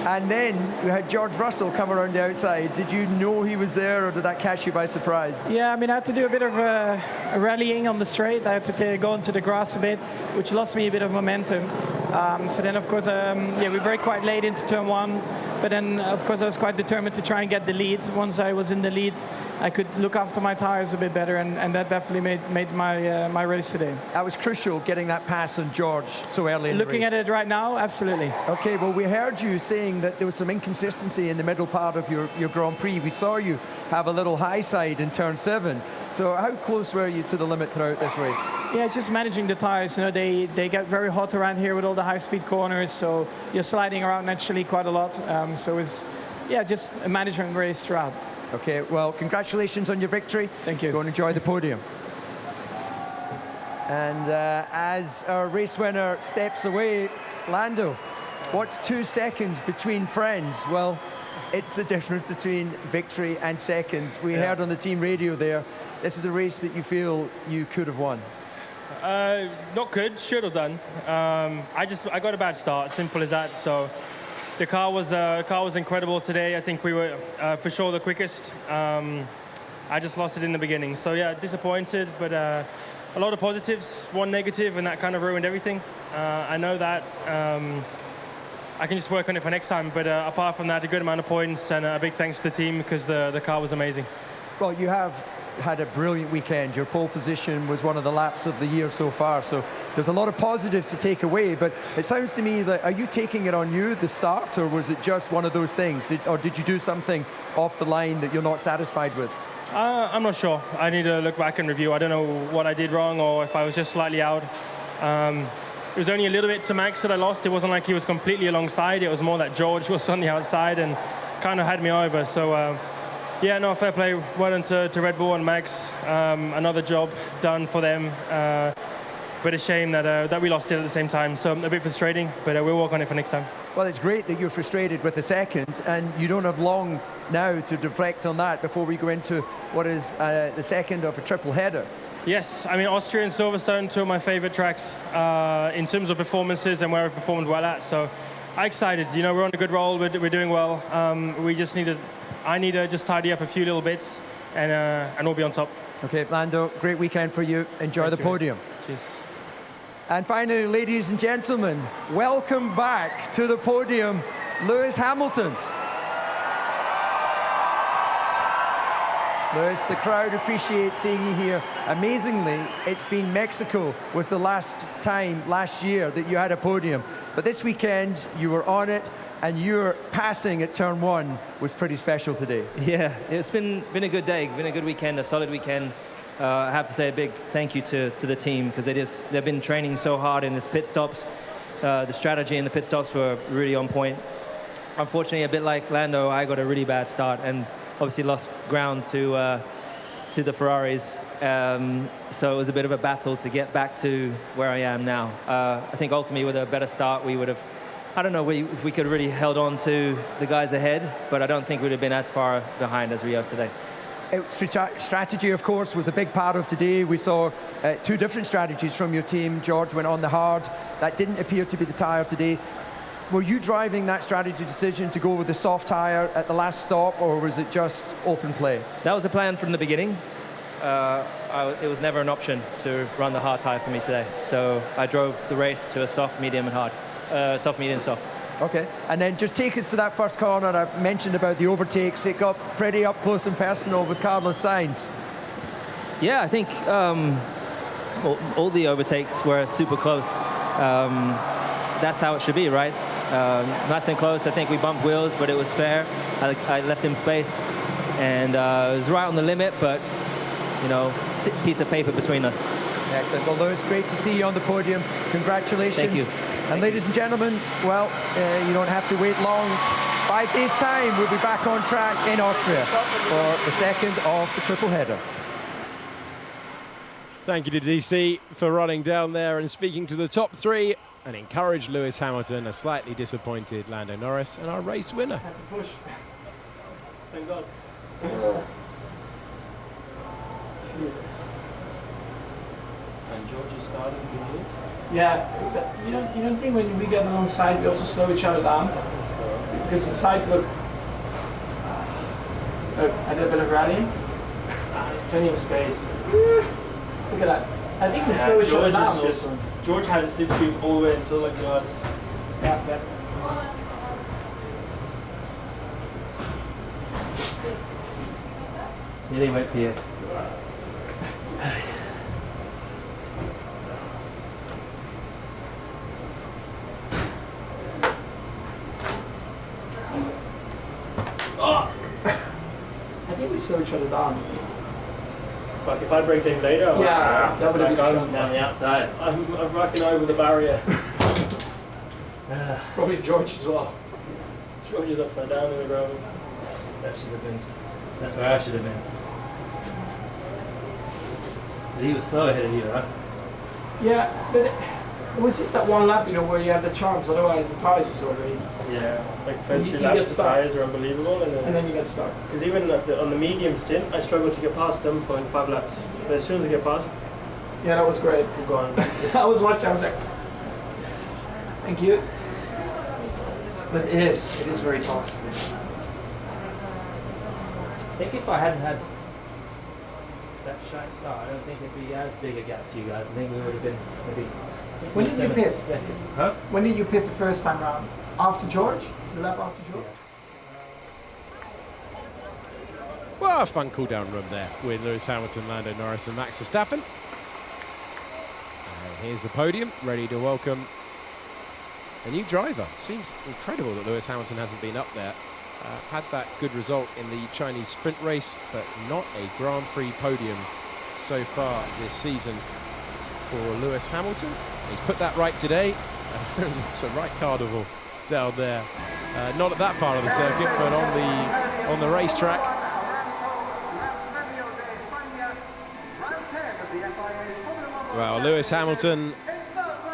and then you had George Russell come around the outside. Did you know he was there, or did that catch you by surprise? Yeah, I mean, I had to do a bit of rallying on the straight. I had to go into the grass a bit, which lost me a bit of momentum. So then, of course, we were very quite late into turn 1. But then, of course, I was quite determined to try and get the lead. Once I was in the lead, I could look after my tires a bit better, and that definitely made my race today. That was crucial, getting that pass on George so early in the race. Looking at it right now, absolutely. Okay, well, we heard you saying that there was some inconsistency in the middle part of your Grand Prix. We saw you have a little high side in turn 7. So how close were you to the limit throughout this race? Yeah, it's just managing the tires. You know, they get very hot around here with all the high-speed corners, so you're sliding around naturally quite a lot. So it's, just a management race throughout. Okay, well, congratulations on your victory. Thank you. Go and enjoy the podium. And as our race winner steps away, Lando, what's 2 seconds between friends? Well, it's the difference between victory and second. We heard on the team radio there, this is a race that you feel you could have won. Not good, should have done. I got a bad start, simple as that. So the car was incredible today. I think we were for sure the quickest. I just lost it in the beginning. So yeah, disappointed, but a lot of positives, one negative, and that kind of ruined everything. I know that. I can just work on it for next time, but apart from that, a good amount of points, and a big thanks to the team because the car was amazing. Well, you have had a brilliant weekend. Your pole position was one of the laps of the year so far, so there's a lot of positives to take away, but it sounds to me that, are you taking it on you, the start, or was it just one of those things? Or did you do something off the line that you're not satisfied with? I'm not sure. I need to look back and review. I don't know what I did wrong or if I was just slightly out. It was only a little bit to Max that I lost. It wasn't like he was completely alongside. It was more that George was on the outside and kind of had me over. So, yeah, no, fair play. Well done to Red Bull and Max. Another job done for them. But a shame that we lost it at the same time. So a bit frustrating, but we'll work on it for next time. Well, it's great that you're frustrated with the second, and you don't have long now to reflect on that before we go into what is the second of a triple header. Yes, I mean, Austria and Silverstone, two of my favorite tracks in terms of performances and where I've performed well at. So I'm excited. You know, we're on a good roll. We're doing well. I need to just tidy up a few little bits, and we'll be on top. Okay, Lando, great weekend for you. Enjoy the podium. Cheers. And finally, ladies and gentlemen, welcome back to the podium, Lewis Hamilton. Lewis, the crowd appreciates seeing you here. Amazingly, it's been Mexico was the last time last year that you had a podium. But this weekend, you were on it, and your passing at turn 1 was pretty special today. Yeah, it's been a good day, been a good weekend, a solid weekend. I have to say a big thank you to the team, because they've been training so hard in this pit stops. The strategy in the pit stops were really on point. Unfortunately, a bit like Lando, I got a really bad start and obviously lost ground to the Ferraris. So it was a bit of a battle to get back to where I am now. I think ultimately with a better start, we would have, I don't know if we could have really held on to the guys ahead, but I don't think we'd have been as far behind as we are today. Strategy, of course, was a big part of today. We saw two different strategies from your team. George went on the hard. That didn't appear to be the tyre today. Were you driving that strategy decision to go with the soft tyre at the last stop, or was it just open play? That was the plan from the beginning. It was never an option to run the hard tyre for me today. So I drove the race to a soft, medium, and hard. Soft, medium, soft. Okay, and then just take us to that first corner. I mentioned about the overtakes. It got pretty up close and personal with Carlos Sainz. Yeah, I think all the overtakes were super close. That's how it should be, right? Nice and close. I think we bumped wheels, but it was fair. I left him space, and it was right on the limit, but, you know, piece of paper between us. Excellent. Well, Lewis, great to see you on the podium. Congratulations. Thank you. And ladies and gentlemen, well, you don't have to wait long. 5 days' time, we'll be back on track in Austria for the second of the triple header. Thank you to DC for running down there and speaking to the top 3 and encouraged Lewis Hamilton, a slightly disappointed Lando Norris, and our race winner. Had to push. Thank God. Jesus. And George is starting to move. Yeah, you don't think when we get alongside we also slow each other down? Because inside, look, I did a bit of rallying. There's plenty of space. Look at that. I think we slow each other down. George has a slipstream all the way until like the last. Yeah, that's. Really wait for you. I think we slow each other down. Like if I break in later, yeah, that would have been down the outside. I'm rocking over the barrier. Probably George as well. George is upside down in the road. That should have been. That's where I should have been. But he was so ahead of you, right? Yeah, but it was just that one lap, you know, where you had the chance. Otherwise, the tyres just overheat. Yeah, like first 2 laps, the tyres are unbelievable, and then you get stuck. Because even on the medium stint, I struggled to get past them for 5 laps. But as soon as I get past, yeah, that was great. I'm gone. I was watching. I was like, thank you. But it is very tough. I think if I hadn't had that shy start, I don't think it'd be as big a gap to you guys. I think we would have been maybe. When did you pit? Huh? When did you pit the first time round? After George? The lap after George? Well, a fun cool-down run there with Lewis Hamilton, Lando Norris and Max Verstappen. And here's the podium, ready to welcome a new driver. Seems incredible that Lewis Hamilton hasn't been up there. Had that good result in the Chinese sprint race, but not a Grand Prix podium so far this season for Lewis Hamilton. He's put that right today. It's a right carnival down there. Not at that part of the circuit, but on the racetrack. Well, Lewis Hamilton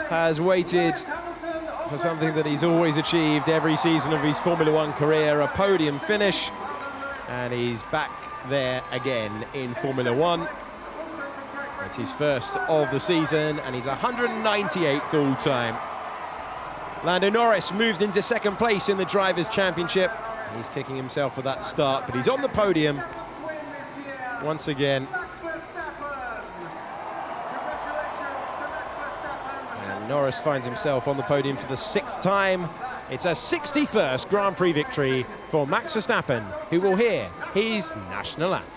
has waited for something that he's always achieved every season of his Formula One career, a podium finish, and he's back there again in Formula One. It's his first of the season, and he's 198th all-time. Lando Norris moves into second place in the Drivers' Championship. He's kicking himself for that start, but he's on the podium once again. And Norris finds himself on the podium for the 6th time. It's a 61st Grand Prix victory for Max Verstappen, who will hear his national anthem.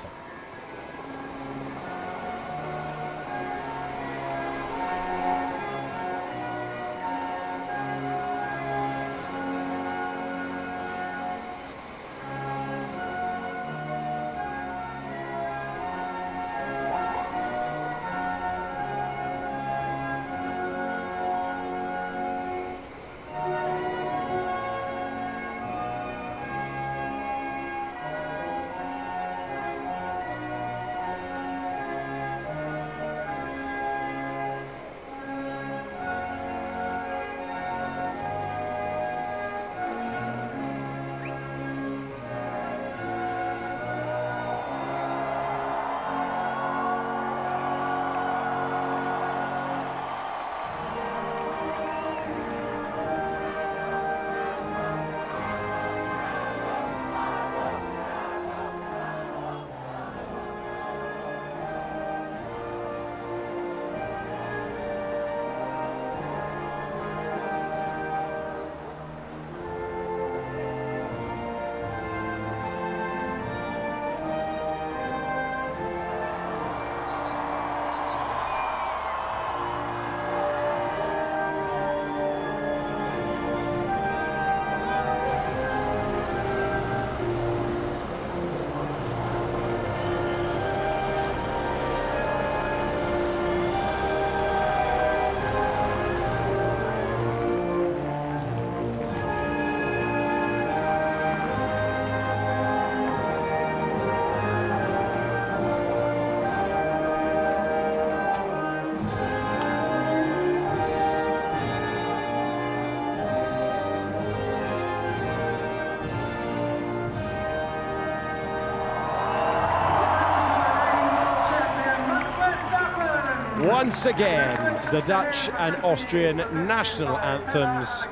Once again, the Dutch and Austrian national anthems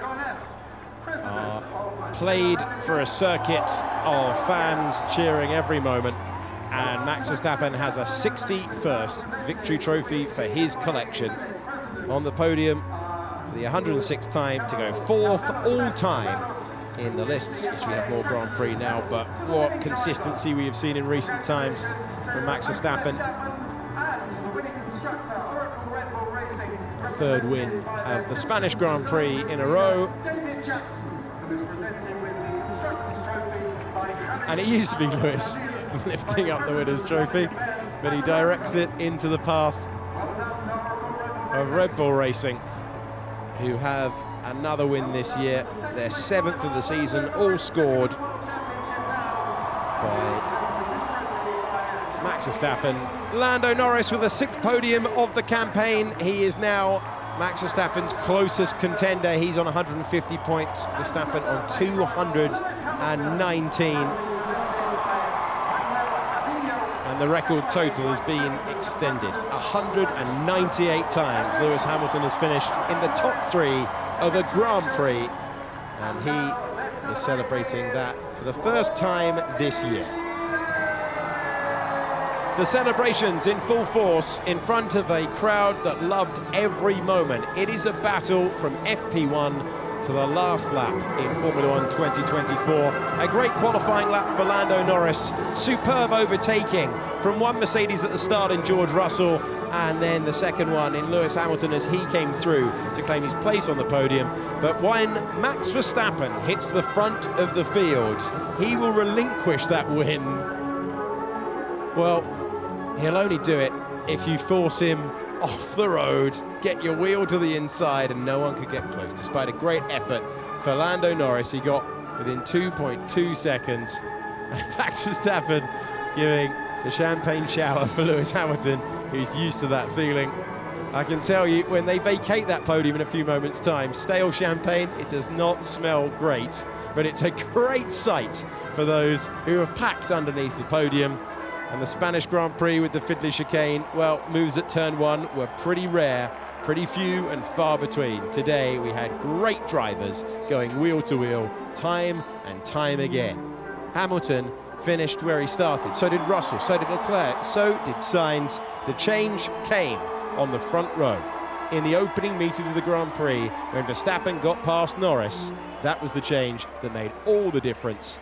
are played for a circuit of fans cheering every moment, and Max Verstappen has a 61st victory trophy for his collection on the podium for the 106th time, to go 4th all-time in the lists. Yes, we have more Grand Prix now, but what consistency we have seen in recent times from Max Verstappen. Third win of the Spanish Grand Prix in a row. And it used to be Lewis lifting up the winner's trophy, but he directs it into the path of Red Bull Racing, who have another win this year, their 7th of the season, all scored by Max Verstappen. Lando Norris with the 6th podium of the campaign. He is now Max Verstappen's closest contender. He's on 150 points, Verstappen on 219. And the record total has been extended. 198 times Lewis Hamilton has finished in the top 3 of a Grand Prix, and he is celebrating that for the first time this year. The celebrations in full force in front of a crowd that loved every moment. It is a battle from FP1 to the last lap in Formula 1 2024. A great qualifying lap for Lando Norris. Superb overtaking from one Mercedes at the start in George Russell, and then the second one in Lewis Hamilton as he came through to claim his place on the podium. But when Max Verstappen hits the front of the field, he will relinquish that win. Well, he'll only do it if you force him off the road, get your wheel to the inside, and no one could get close. Despite a great effort for Lando Norris, he got within 2.2 seconds. Max Verstappen giving the champagne shower for Lewis Hamilton, who's used to that feeling. I can tell you, when they vacate that podium in a few moments' time, stale champagne, it does not smell great, but it's a great sight for those who are packed underneath the podium. And the Spanish Grand Prix with the fiddly chicane, well, moves at turn one were pretty rare, pretty few and far between. Today we had great drivers going wheel to wheel, time and time again. Hamilton finished where he started, so did Russell, so did Leclerc, so did Sainz. The change came on the front row. In the opening meters of the Grand Prix, when Verstappen got past Norris, that was the change that made all the difference.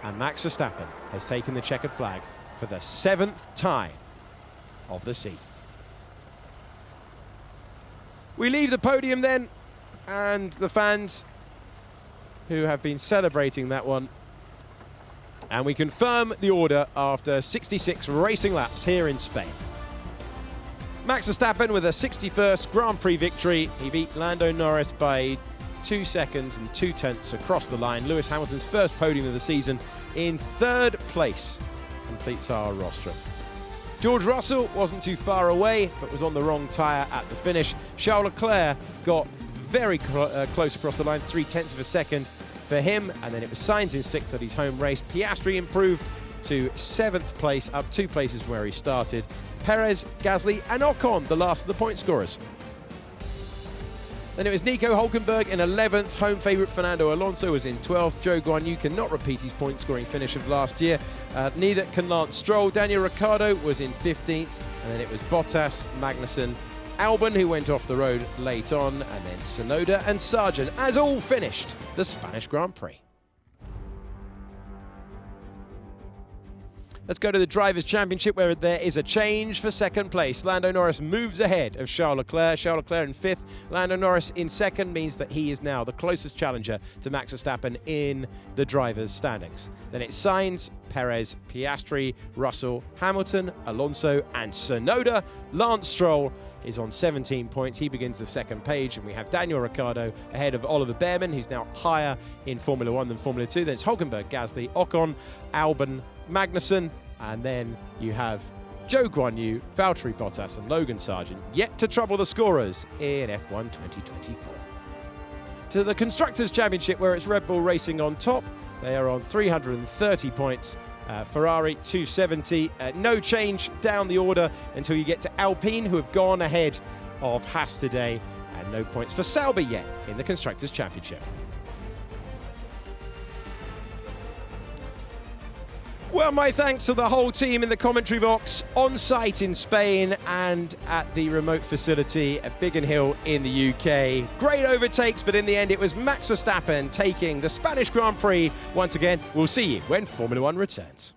And Max Verstappen has taken the checkered flag for the 7th time of the season. We leave the podium then, and the fans who have been celebrating that one. And we confirm the order after 66 racing laps here in Spain. Max Verstappen with a 61st Grand Prix victory. He beat Lando Norris by 2 seconds and 2/10 across the line. Lewis Hamilton's first podium of the season in 3rd place completes our rostrum. George Russell wasn't too far away, but was on the wrong tyre at the finish. Charles Leclerc got very close across the line, 0.3 of a second for him, and then it was Sainz in 6th at his home race. Piastri improved to 7th place, up 2 places from where he started. Perez, Gasly and Ocon, the last of the point scorers. Then it was Nico Hülkenberg in 11th, home favourite Fernando Alonso was in 12th. Zhou Guanyu cannot repeat his point-scoring finish of last year. Neither can Lance Stroll. Daniel Ricciardo was in 15th, and then it was Bottas, Magnussen, Albon, who went off the road late on, and then Tsunoda and Sargent, as all finished the Spanish Grand Prix. Let's go to the Drivers' Championship, where there is a change for 2nd place. Lando Norris moves ahead of Charles Leclerc. Charles Leclerc in 5th. Lando Norris in 2nd means that he is now the closest challenger to Max Verstappen in the drivers' standings. Then it's Sainz, Perez, Piastri, Russell, Hamilton, Alonso and Tsunoda. Lance Stroll is on 17 points. He begins the 2nd page, and we have Daniel Ricciardo ahead of Oliver Behrman, who's now higher in Formula 1 than Formula 2. Then it's Hülkenberg, Gasly, Ocon, Albon, Magnussen, and then you have Zhou Guanyu, Valtteri Bottas and Logan Sargent yet to trouble the scorers in F1 2024. To the Constructors' Championship, where it's Red Bull Racing on top. They are on 330 points. Ferrari 270. No change down the order until you get to Alpine, who have gone ahead of Haas today, and no points for Sauber yet in the Constructors' Championship. Well, my thanks to the whole team in the commentary box, on site in Spain and at the remote facility at Biggin Hill in the UK. Great overtakes, but in the end it was Max Verstappen taking the Spanish Grand Prix once again. We'll see you when Formula 1 returns.